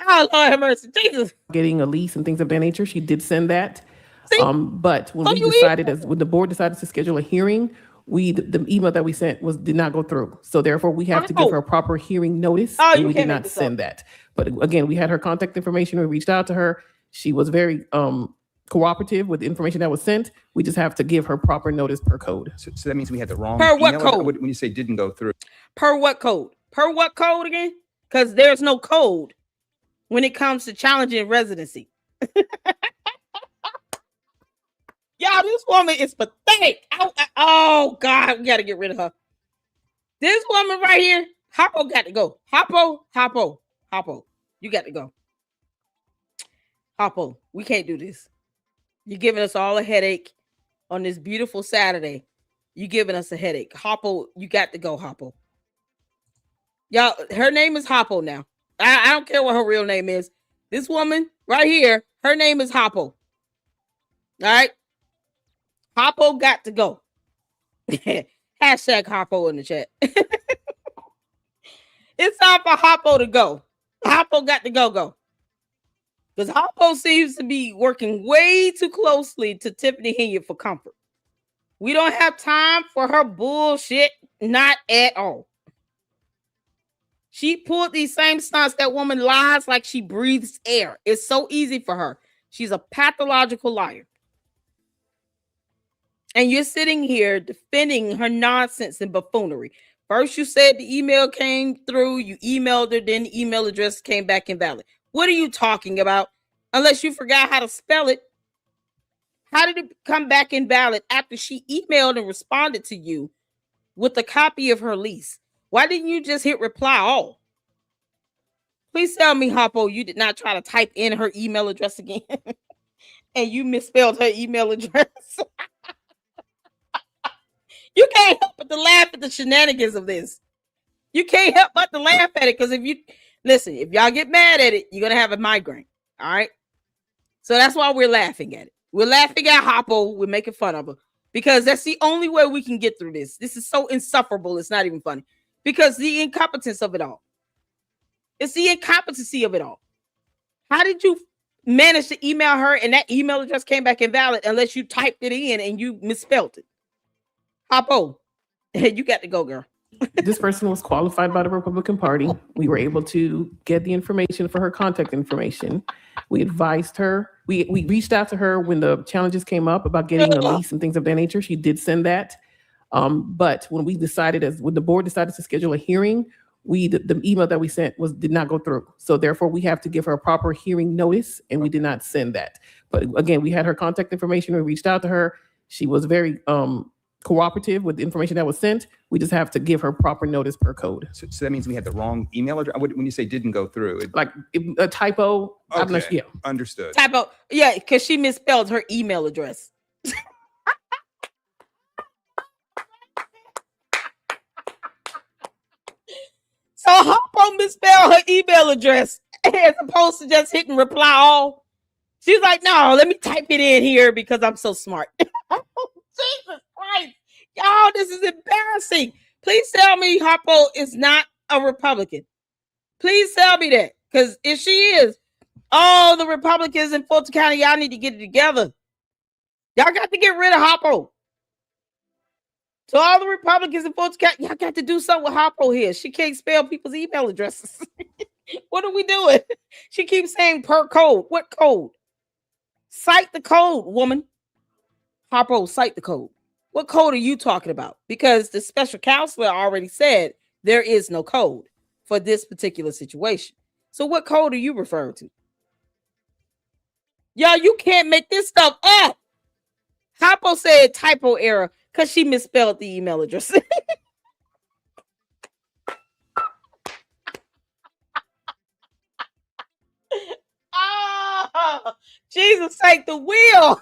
Oh, Lord have mercy. Jesus.
Getting a lease and things of that nature. She did send that. But when when the board decided to schedule a hearing, the email that we sent did not go through. So therefore we have to give her a proper hearing notice. And we did not send that. But again, we had her contact information. We reached out to her. She was very cooperative with the information that was sent. We just have to give her proper notice per code.
So that means we had the wrong.
Per what code?
When you say didn't go through.
Per what code? Per what code again? Because there's no code when it comes to challenging residency. Y'all, this woman is pathetic. Oh, God, we got to get rid of her. This woman right here, Hoppo got to go. Hoppo, you got to go. Hoppo, we can't do this. You're giving us all a headache on this beautiful Saturday. You're giving us a headache. Hoppo, you got to go, Hoppo. Y'all, her name is Hoppo now. I don't care what her real name is. This woman right here, her name is Hoppo. All right? Hoppo got to go. Hashtag Hoppo in the chat. It's time for Hoppo to go. Hoppo got to go. Because Hoppo seems to be working way too closely to Tiffany Henyard for comfort. We don't have time for her bullshit. Not at all. She pulled these same stunts. That woman lies like she breathes air. It's so easy for her. She's a pathological liar. And you're sitting here defending her nonsense and buffoonery. First, you said the email came through. You emailed her. Then the email address came back invalid. What are you talking about? Unless you forgot how to spell it. How did it come back invalid after she emailed and responded to you with a copy of her lease? Why didn't you just hit reply all? Please tell me, Harpo, you did not try to type in her email address again and you misspelled her email address. You can't help but to laugh at the shenanigans of this. You can't help but to laugh at it because if y'all get mad at it, you're going to have a migraine. All right. So that's why we're laughing at it. We're laughing at Harpo. We're making fun of her because that's the only way we can get through this. This is so insufferable. It's not even funny because the incompetence of it all. It's the incompetency of it all. How did you manage to email her and that email address came back invalid unless you typed it in and you misspelled it? Harpo, you got to go, girl.
This person was qualified by the Republican Party. We were able to get the information for her contact information. We advised her. We reached out to her when the challenges came up about getting a lease and things of that nature. She did send that. But when when the board decided to schedule a hearing, the email that we sent did not go through. So therefore, we have to give her a proper hearing notice, and we did not send that. But again, we had her contact information. We reached out to her. She was very cooperative with the information that was sent. We just have to give her proper notice per code.
So that means we had the wrong email address? When you say didn't go through?
A typo.
Okay.
I'm not, yeah.
Understood.
Typo. Yeah, because she misspelled her email address. So Harpo misspelled her email address as opposed to just hitting reply all. She's like, no, let me type it in here because I'm so smart. Jesus Christ. Y'all, this is embarrassing. Please tell me Harpo is not a Republican. Please tell me that. Because if she is, all the Republicans in Fulton County, y'all need to get it together. Y'all got to get rid of Harpo. So all the Republicans in Fulton County, y'all got to do something with Harpo here. She can't spell people's email addresses. What are we doing? She keeps saying per code. What code? Cite the code, woman. Harpo, cite the code. What code are you talking about? Because the special counselor already said there is no code for this particular situation. So what code are you referring to? Y'all, you can't make this stuff up. Harpo said typo error because she misspelled the email address. Oh, Jesus, take the wheel.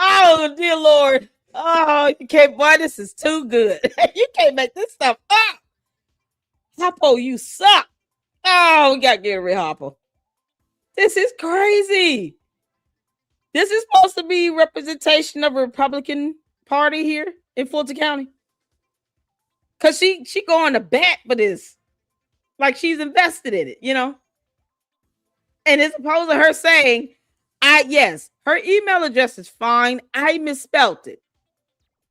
Oh, dear Lord. Oh, you can't, boy, this is too good. You can't make this stuff up. Harpo, you suck. Oh, we got to get rid of Harpo. This is crazy. This is supposed to be representation of a Republican Party here in Fulton County. Because she going to bat for this. Like she's invested in it, you know? And it's opposed to her saying, yes, her email address is fine. I misspelled it.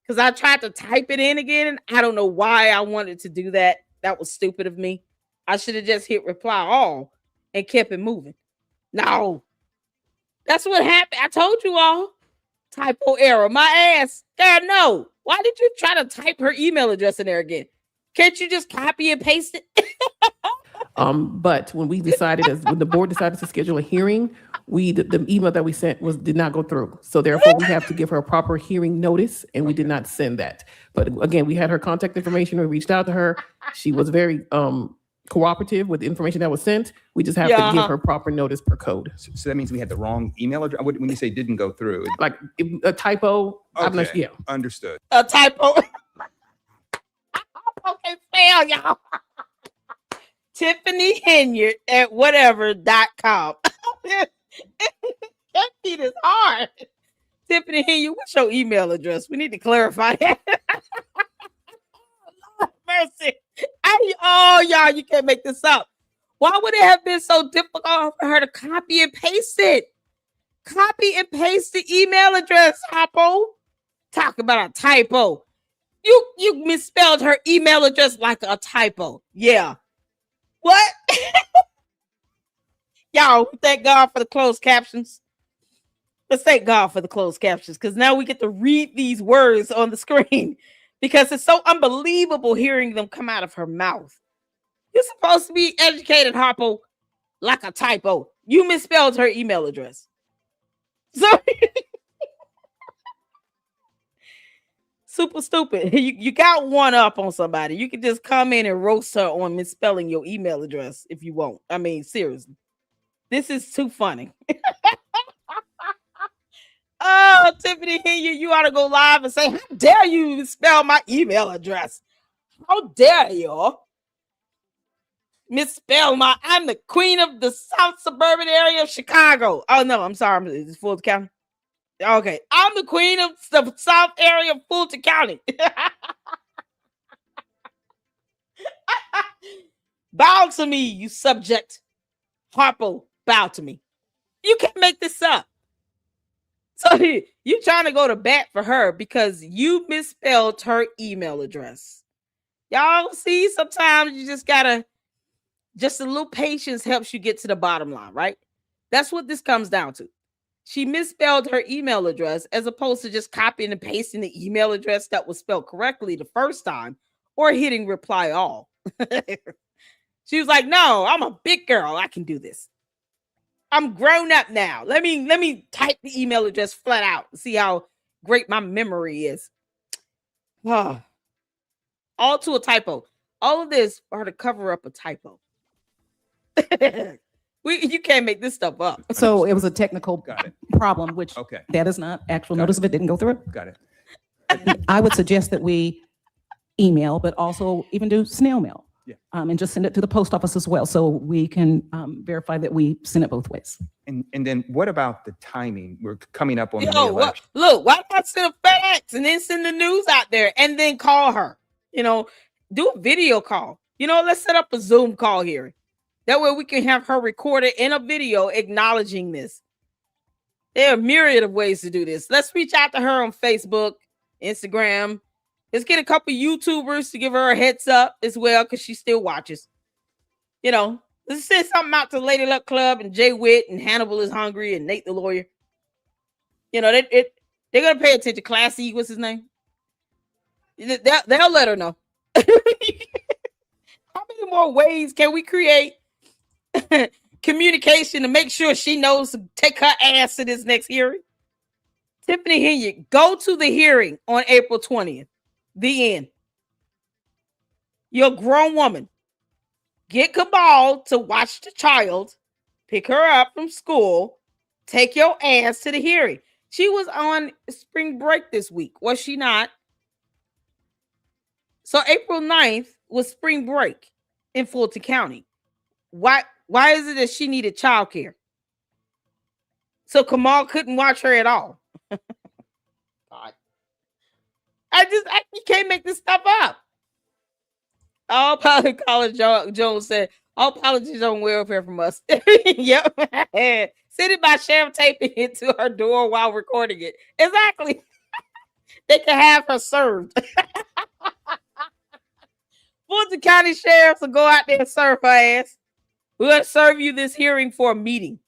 Because I tried to type it in again. And I don't know why I wanted to do that. That was stupid of me. I should have just hit reply all and kept it moving. No. That's what happened. I told you all. Typo error. My ass. God, no. Why did you try to type her email address in there again? Can't you just copy and paste it?
But when when the board decided to schedule a hearing, the email that we sent did not go through. So therefore, we have to give her a proper hearing notice, and we did not send that. But again, we had her contact information. We reached out to her. She was very cooperative with the information that was sent. We just have to give her proper notice per code.
So that means we had the wrong email address? When you say didn't go through?
A typo.
Okay. Understood.
A typo. Okay, spell, y'all. Tiffany Henyard at whatever.com. That feed is hard. Tiffany Henyard, what's your email address? We need to clarify that. Lord mercy. Y'all, you can't make this up. Why would it have been so difficult for her to copy and paste it? Copy and paste the email address, Harpo. Talk about a typo. You misspelled her email address like a typo. Yeah. What? Y'all, thank God for the closed captions. Let's thank God for the closed captions because now we get to read these words on the screen because it's so unbelievable hearing them come out of her mouth. You're supposed to be educated, Harpo, like a typo. You misspelled her email address. Super stupid. You got one up on somebody. You can just come in and roast her on misspelling your email address if you want. I mean, seriously. This is too funny. Oh, Tiffany Henyard, you ought to go live and say, how dare you spell my email address? How dare you misspell I'm the queen of the South suburban area of Chicago. Oh, no, I'm sorry. It's Fulton County. Okay. I'm the queen of the South area of Fulton County. Bow to me, you subject. Harpo, bow to me. You can't make this up. So you trying to go to bat for her because you misspelled her email address. Y'all see, sometimes you just gotta, just a little patience helps you get to the bottom line, right? That's what this comes down to. She misspelled her email address as opposed to just copying and pasting the email address that was spelled correctly the first time or hitting reply all. She was like, no, I'm a big girl. I can do this. I'm grown up now. Let me type the email address flat out and see how great my memory is. Oh. All to a typo. All of this are to cover up a typo. You can't make this stuff up.
So it was a technical problem, which that is not actual notice of it didn't go through.
Got it.
I would suggest that we email, but also even do snail mail.
Yeah.
And just send it to the post office as well, so we can verify that we send it both ways.
And then what about the timing? We're coming up on the election.
Look, why not send a FedEx and then send the news out there and then call her? Do a video call. Let's set up a Zoom call here. That way we can have her recorded in a video acknowledging this. There are a myriad of ways to do this. Let's reach out to her on Facebook, Instagram. Let's get a couple YouTubers to give her a heads up as well, because she still watches. Let's send something out to Lady Luck Club and Jay Witt and Hannibal is Hungry and Nate the Lawyer. They're going to pay attention. Classy, what's his name? They'll let her know. How many more ways can we create communication to make sure she knows to take her ass to this next hearing? Tiffany Henyard, go to the hearing on April 20th. The end. You're a grown woman. Get Cabal to watch the child, pick her up from school, take your ass to the hearing. She was on spring break this week, was she not? So April 9th was spring break in Fulton County. Why is it that she needed childcare? So Kamal couldn't watch her at all. God. You can't make this stuff up. All apologies, College Jones said, all apologies on welfare from us. Yep. Send it by sheriff taping it to her door while recording it. Exactly. They can have her served. Fulton County sheriffs will go out there and serve her ass. We're going to serve you this hearing for a meeting.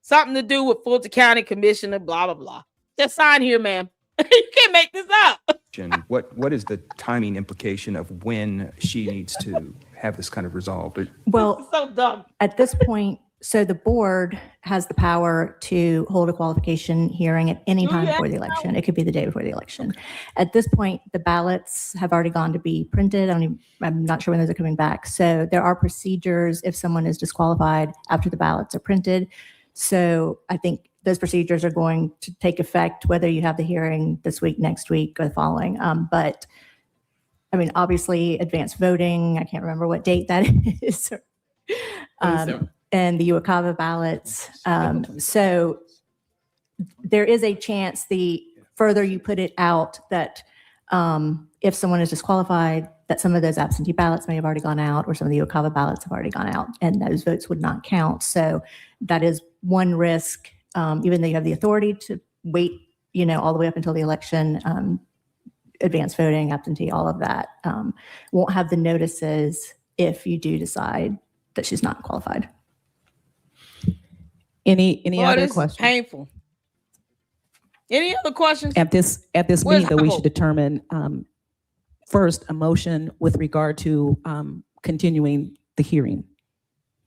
Something to do with Fulton County Commissioner, blah, blah, blah. Just sign here, ma'am. You can't make this up.
What is the timing implication of when she needs to have this kind of resolved?
Well,
so dumb.
At this point, so the board has the power to hold a qualification hearing at any time before the election. It could be the day before the election. At this point, the ballots have already gone to be printed. I'm not sure when those are coming back. So there are procedures if someone is disqualified after the ballots are printed. So I think those procedures are going to take effect whether you have the hearing this week, next week, or the following. But I mean, obviously, advanced voting, I can't remember what date that is. And the UOCAVA ballots. So there is a chance the further you put it out that if someone is disqualified, that some of those absentee ballots may have already gone out or some of the UOCAVA ballots have already gone out and those votes would not count. So that is one risk, even though you have the authority to wait, all the way up until the election, advanced voting, absentee, all of that won't have the notices if you do decide that she's not qualified.
Any other questions?
Painful. Any other questions?
At this meeting, though, we should determine first a motion with regard to continuing the hearing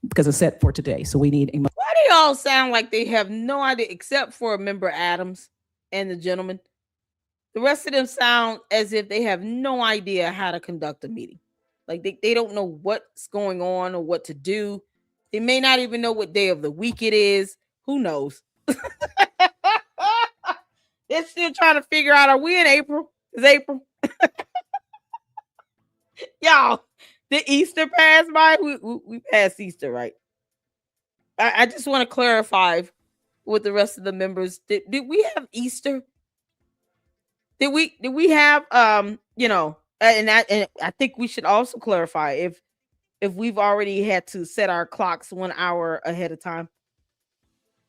because it's set for today. So we need a motion.
Why do y'all sound like they have no idea except for Member Adams and the gentleman? The rest of them sound as if they have no idea how to conduct a meeting. Like they don't know what's going on or what to do. They may not even know what day of the week it is. Who knows? They're still trying to figure out, are we in April? It's April. Y'all, the Easter passed by. We passed Easter, right? I just want to clarify with the rest of the members. Did we have Easter? Did we have you know, and I think we should also clarify if we've already had to set our clocks 1 hour ahead of time.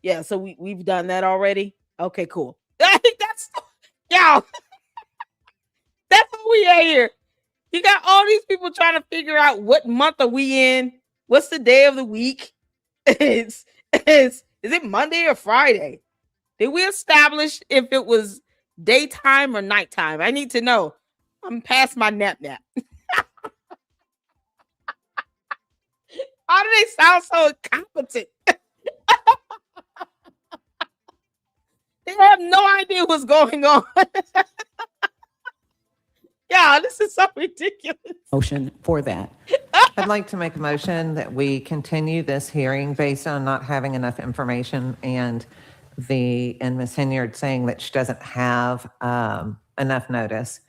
Yeah, so we've done that already. Okay, cool. I think that's y'all. That's what we are here. You got all these people trying to figure out what month are we in? What's the day of the week? Is it Monday or Friday? Did we establish if it was daytime or nighttime? I need to know. I'm past my nap. How do they sound so incompetent? They have no idea what's going on. Yeah, this is so ridiculous.
Motion for that.
I'd like to make a motion that we continue this hearing based on not having enough information and Ms. Henyard saying that she doesn't have enough notice.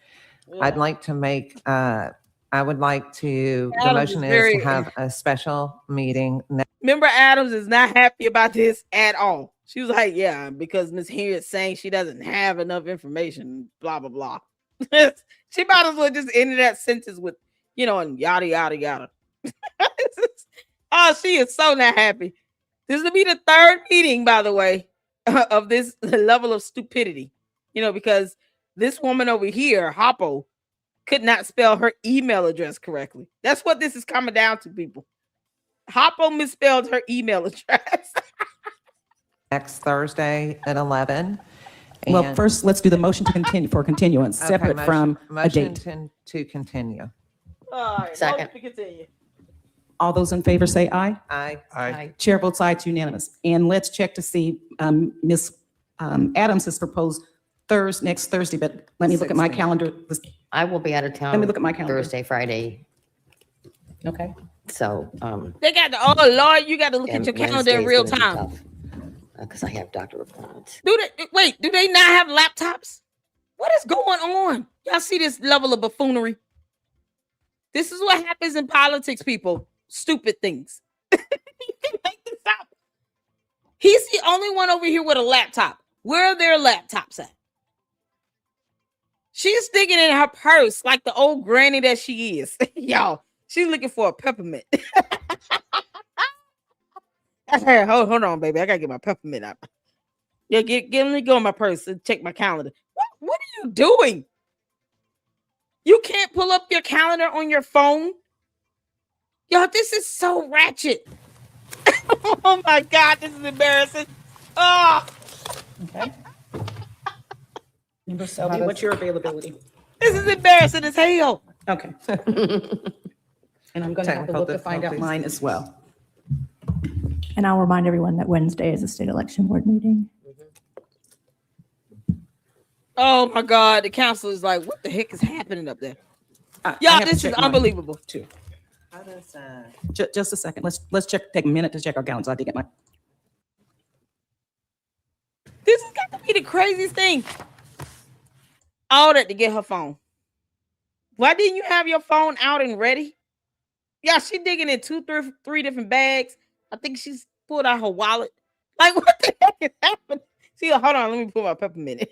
I'd like to make, the motion is to have a special meeting.
Member Adams is not happy about this at all. She was like, yeah, because Ms. Henyard is saying she doesn't have enough information, blah, blah, blah. She might as well just end that sentence with, you know, and yada, yada, yada. Oh, she is so not happy. This will be the third meeting, by the way, of this level of stupidity, you know, because this woman over here, Hoppo, could not spell her email address correctly. That's what this is coming down to, people. Hoppo misspelled her email address.
Next Thursday at 11.
Well, first, let's do the motion to continue for continuance, separate from a date.
Motion to continue.
All right,
Second.
to continue.
All those in favor say aye.
Aye.
Chair votes aye, it's unanimous. And let's check to see, Ms. Adams has proposed next Thursday, but let me look at my
16th.
calendar.
I will be out of town.
Let me look at my calendar.
Thursday, Friday.
Okay.
So,
They got the, oh Lord, you got to look at
and
your calendar in real time.
Because I have doctor appointments.
Do they not have laptops? What is going on? Y'all see this level of buffoonery? This is what happens in politics, people. Stupid things. You can make this up. He's the only one over here with a laptop. Where are their laptops at? She's digging in her purse like the old granny that she is. Y'all, she's looking for a peppermint. Hold on, baby. I gotta get my peppermint out. Yeah, let me go in my purse and check my calendar. What are you doing? You can't pull up your calendar on your phone. Yo, this is so ratchet. Oh my God, this is embarrassing. Oh,
Okay. Member Selby, what's your availability?
this is embarrassing as hell.
Okay. And I'm going to have to look to find out mine as well.
And I'll remind everyone that Wednesday is a state election board meeting.
Oh my God, the council is like, what the heck is happening up there? Y'all, this is unbelievable.
Too. Just a second. Let's check. Take a minute to check our calendars. I did get my.
This has got to be the craziest thing. All that to get her phone. Why didn't you have your phone out and ready? Yeah, she digging in three different bags. I think she's pulled out her wallet. Like, what the heck is happening? See, hold on, let me put my peppermint in.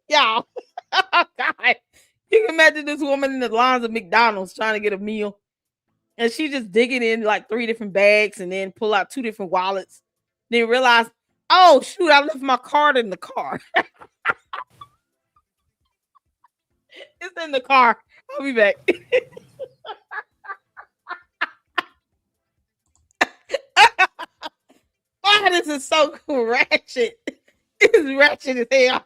Y'all, oh God. You can imagine this woman in the lines of McDonald's trying to get a meal. And she just digging in like 3 different bags and then pull out 2 different wallets. Then realize, oh, shoot, I left my card in the car. It's in the car. I'll be back. Oh, this is so ratchet. It's ratchet as hell.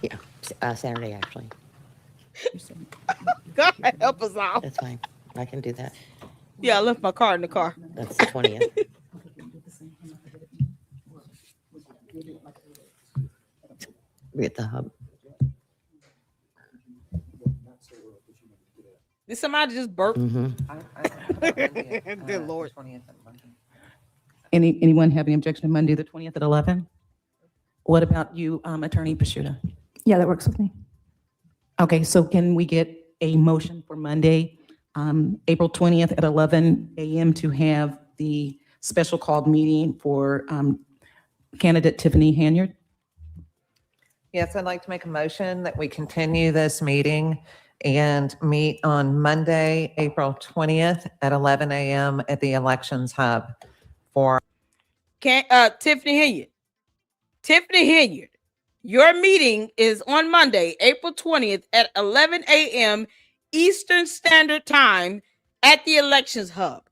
Yeah, Saturday, actually.
God help us all.
That's fine. I can do that.
Yeah, I left my car in the car.
That's the 20th. Be at the hub.
Did somebody just burp?
Mm-hmm.
Dear Lord.
Anyone have any objection to Monday, the 20th at 11? What about you, Attorney Pashuta?
Yeah, that works with me.
Okay, so can we get a motion for Monday, April 20th at 11 a.m. to have the special called meeting for candidate Tiffany Henyard?
Yes, I'd like to make a motion that we continue this meeting and meet on Monday, April 20th at 11 a.m. at the Elections Hub for
Tiffany Henyard. Tiffany Henyard, your meeting is on Monday, April 20th at 11 a.m. Eastern Standard Time at the Elections Hub.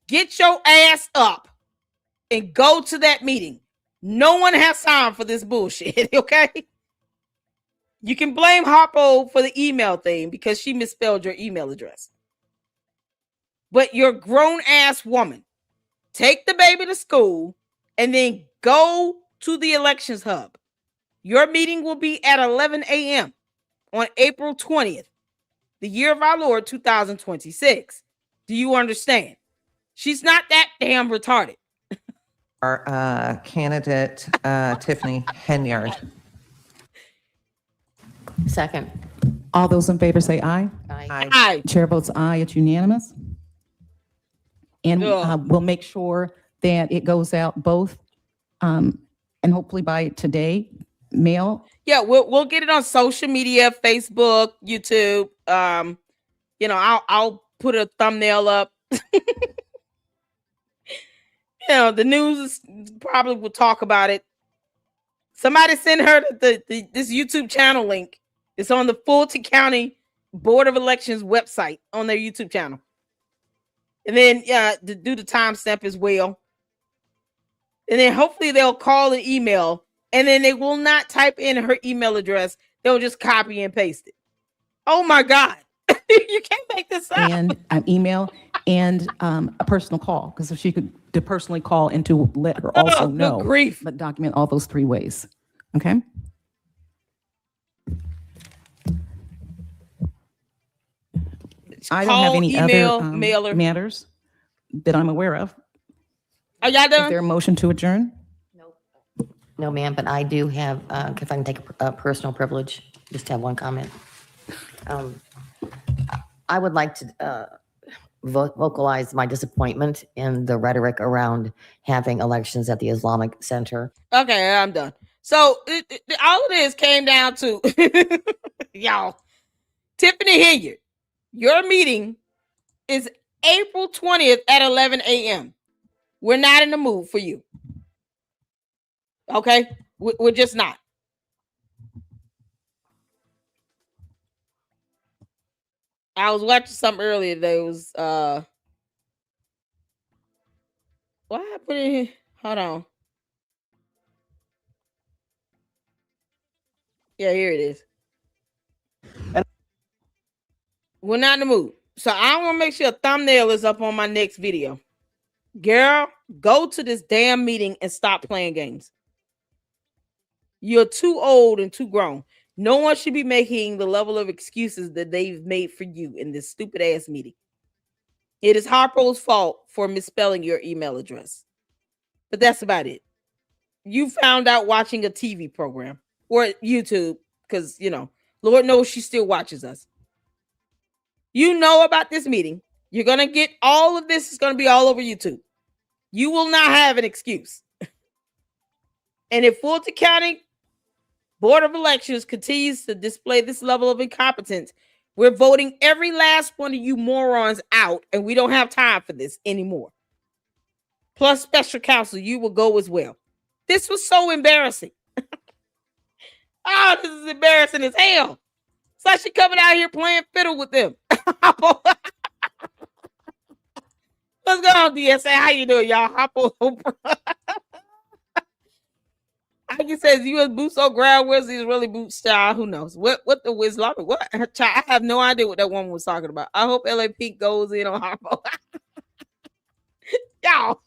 Get your ass up and go to that meeting. No one has time for this bullshit, okay? You can blame Harpo for the email thing because she misspelled your email address. But you're a grown-ass woman. Take the baby to school and then go to the Elections Hub. Your meeting will be at 11 a.m. on April 20th, the year of our Lord 2026. Do you understand? She's not that damn retarded.
our candidate, Tiffany Henyard.
Second.
All those in favor say aye.
Aye.
Aye.
Chair votes aye, it's unanimous. And
Ugh.
we'll make sure that it goes out both, and hopefully by today, mail.
Yeah, we'll get it on social media, Facebook, YouTube. I'll put a thumbnail up. The news probably will talk about it. Somebody send her this YouTube channel link. It's on the Fulton County Board of Elections website on their YouTube channel. And then to do the timestamp as well. And then hopefully they'll call and email. And then they will not type in her email address. They'll just copy and paste it. Oh my God. You can't make this up.
And an email and a personal call, because if she could to personally call and to let her also
Good
know,
grief.
but document all those three ways. Okay. I don't have
Call,
any
email,
other
mailer.
matters that I'm aware of.
Are y'all
Is
done?
there a motion to adjourn?
No, ma'am, but I do have, if I can take a personal privilege, just have one comment. I would like to vocalize my disappointment in the rhetoric around having elections at the Islamic Center.
Okay, I'm done. So all of this came down to y'all. Tiffany Henyard, your meeting is April 20th at 11 a.m. We're not in the mood for you. Okay? We're just not. I was watching something earlier today. It was what happened in here? Hold on. Yeah, here it is. We're not in the mood. So I want to make sure a thumbnail is up on my next video. Girl, go to this damn meeting and stop playing games. You're too old and too grown. No one should be making the level of excuses that they've made for you in this stupid ass meeting. It is Harpo's fault for misspelling your email address. But that's about it. You found out watching a TV program or YouTube because, Lord knows she still watches us. You know about this meeting. You're going to get all of this. Is going to be all over YouTube. You will not have an excuse. And if Fulton County Board of Elections continues to display this level of incompetence, we're voting every last one of you morons out, and we don't have time for this anymore. Plus special counsel, you will go as well. This was so embarrassing. Oh, this is embarrassing as hell. It's like she coming out here playing fiddle with them. What's going on, DSA? How you doing, y'all? Aggie says U.S. boots on ground. Where's these really boots, child? Who knows? What the Islamic? What? Child, I have no idea what that woman was talking about. I hope LA Pink goes in on Harpo. Y'all,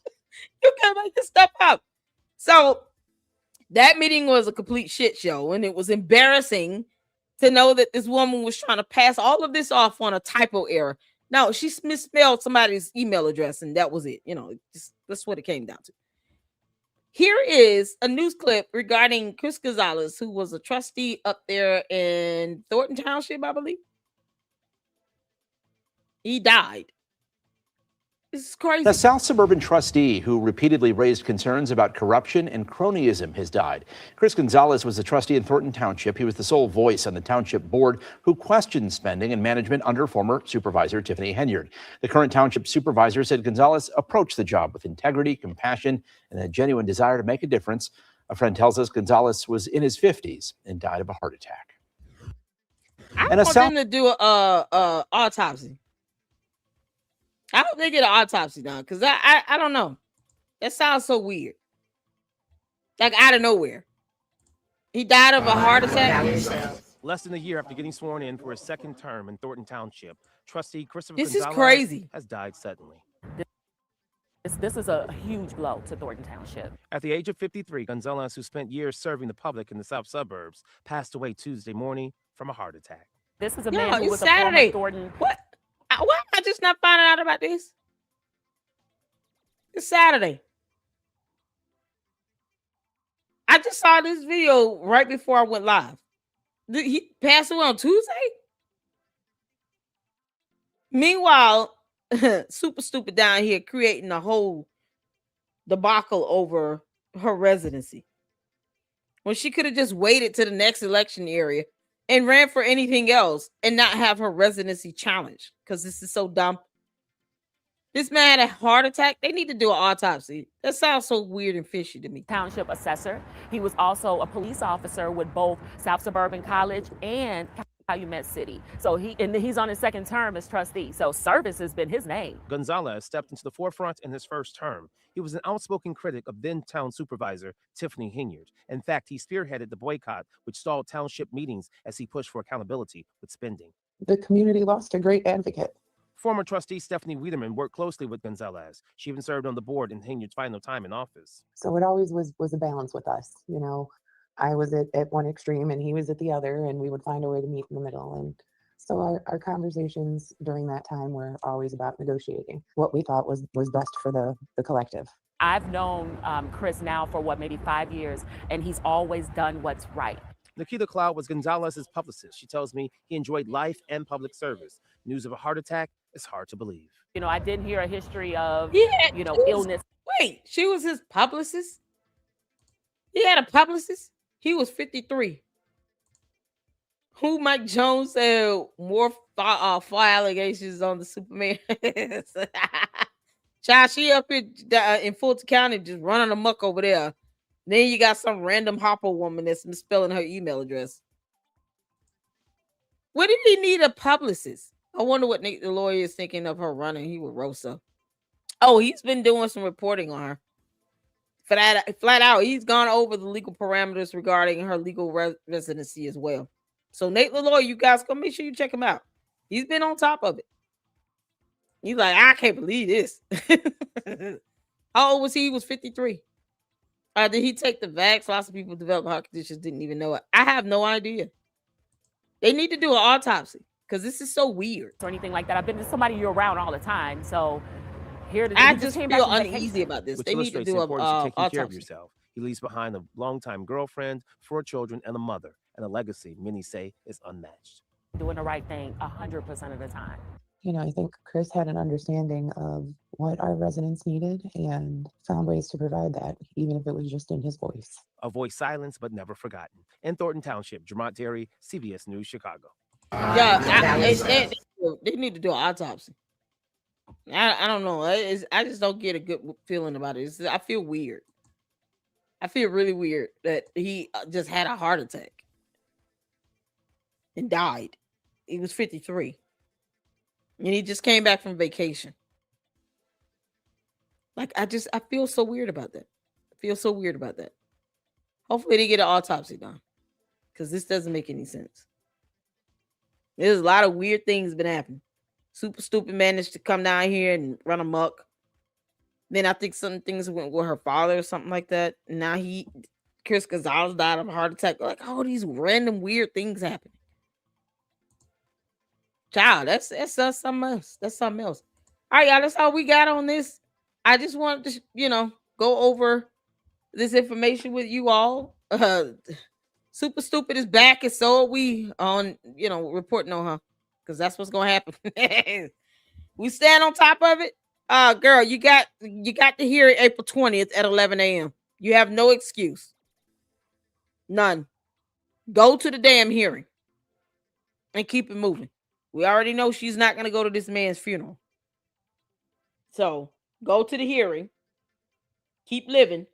you can't make this stuff up. So That meeting was a complete shit show, and it was embarrassing to know that this woman was trying to pass all of this off on a typo error. No, she misspelled somebody's email address, and that was it. That's what it came down to. Here is a news clip regarding Chris Gonzalez, who was a trustee up there in Thornton Township, I believe. He died. This is crazy.
The South Suburban trustee who repeatedly raised concerns about corruption and cronyism has died. Chris Gonzalez was a trustee in Thornton Township. He was the sole voice on the township board who questioned spending and management under former supervisor Tiffany Henyard. The current township supervisor said Gonzalez approached the job with integrity, compassion, and a genuine desire to make a difference. A friend tells us Gonzalez was in his 50s and died of a heart attack.
I want them to do a autopsy. I hope they get an autopsy done, because I don't know. That sounds so weird. Like out of nowhere. He died of a heart attack.
Less than a year after getting sworn in for his second term in Thornton Township, trustee Christopher
This is
Gonzalez
crazy.
has died suddenly.
This is a huge blow to Thornton Township.
At the age of 53, Gonzalez, who spent years serving the public in the south suburbs, passed away Tuesday morning from a heart attack.
This is a man who was
Saturday.
a former Thornton.
What? Why am I just not finding out about this? It's Saturday. I just saw this video right before I went live. He passed away on Tuesday? Meanwhile, Super Stupid down here creating a whole debacle over her residency, when she could have just waited to the next election area and ran for anything else and not have her residency challenged, because this is so dumb. This man had a heart attack. They need to do an autopsy. That sounds so weird and fishy to me.
Township assessor. He was also a police officer with both South Suburban College and Calumet City. So he's on his second term as trustee. So service has been his name.
Gonzalez stepped into the forefront in his first term. He was an outspoken critic of then town supervisor Tiffany Henyard. In fact, he spearheaded the boycott, which stalled township meetings as he pushed for accountability with spending.
The community lost a great advocate.
Former trustee Stephanie Wiedemann worked closely with Gonzalez. She even served on the board in Henyard's final time in office.
So it always was a balance with us. I was at one extreme and he was at the other, and we would find a way to meet in the middle. And so our conversations during that time were always about negotiating what we thought was best for the collective.
I've known Chris now for maybe 5 years, and he's always done what's right.
Nikita Cloud was Gonzalez's publicist. She tells me he enjoyed life and public service. News of a heart attack is hard to believe.
I didn't hear a history of,
Yeah,
illness.
Wait, she was his publicist? He had a publicist? He was 53. Who Mike Jones said more file allegations on the Superman. Child, she up here in Fulton County just running amok over there. Then you got some random hopper woman that's misspelling her email address. What did he need a publicist? I wonder what Nate the lawyer is thinking of her running. He with Rosa. Oh, he's been doing some reporting on her. Flat out, he's gone over the legal parameters regarding her legal residency as well. So Nate the lawyer, you guys go make sure you check him out. He's been on top of it. He's like, I can't believe this. How old was he? He was 53. Did he take the vax? Lots of people develop heart conditions, didn't even know it. I have no idea. They need to do an autopsy, because this is so weird.
Or anything like that. I've been to somebody you're around all the time. So
I just feel uneasy about this.
Which
they need to do an
taking
autopsy.
care of yourself. He leaves behind a longtime girlfriend, 4 children, and a mother, and a legacy many say is unmatched.
Doing the right thing 100% of the time.
I think Chris had an understanding of what our residents needed and found ways to provide that, even if it was just in his voice.
A voice silenced but never forgotten. In Thornton Township, Jermont Terry, CBS News, Chicago.
Yeah, they need to do an autopsy. I don't know. I just don't get a good feeling about it. I feel weird. I feel really weird that he just had a heart attack and died. He was 53. And he just came back from vacation. Like, I feel so weird about that. Hopefully they get an autopsy done, because this doesn't make any sense. There's a lot of weird things been happening. Super Stupid managed to come down here and run amok. Then I think some things went with her father or something like that. Now Chris Gonzalez died of a heart attack. Like all these random weird things happen. Child, that's something else. That's something else. All right, y'all. That's all we got on this. I just wanted to, go over this information with you all. Super Stupid is back, and so are we on, reporting on her, because that's what's gonna happen. We stand on top of it. Girl, you got to hear it April 20th at 11 a.m. You have no excuse. None. Go to the damn hearing and keep it moving. We already know she's not going to go to this man's funeral. So go to the hearing, keep living,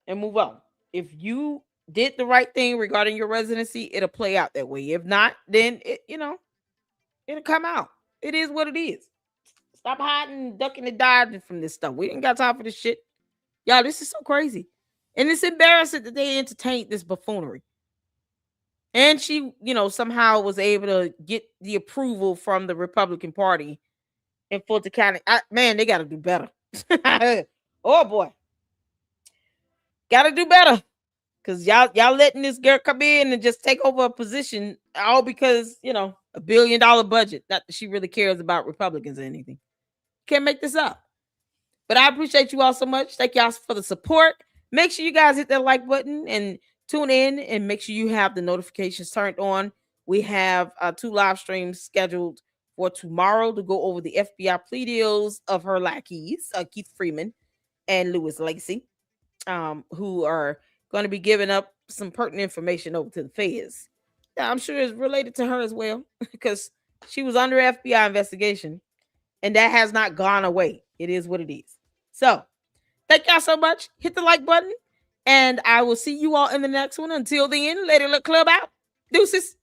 and move on. If you did the right thing regarding your residency, it'll play out that way. If not, then it'll come out. It is what it is. Stop hiding, ducking, and dodging from this stuff. We ain't got time for this shit. Y'all, this is so crazy. And it's embarrassing that they entertained this buffoonery. And she, somehow was able to get the approval from the Republican Party in Fulton County. Man, they got to do better. Oh, boy. Got to do better. Because y'all letting this girl come in and just take over a position all because, $1 billion budget. Not that she really cares about Republicans or anything. Can't make this up. But I appreciate you all so much. Thank y'all for the support. Make sure you guys hit that like button and tune in, and make sure you have the notifications turned on. We have 2 live streams scheduled for tomorrow to go over the FBI plea deals of her lackeys, Keith Freeman and Louis Lacey, who are going to be giving up some pertinent information over to the feds. I'm sure it's related to her as well, because she was under FBI investigation, and that has not gone away. It is what it is. So, thank y'all so much. Hit the like button, and I will see you all in the next one. Until then, Lady Luck Club out. Deuces.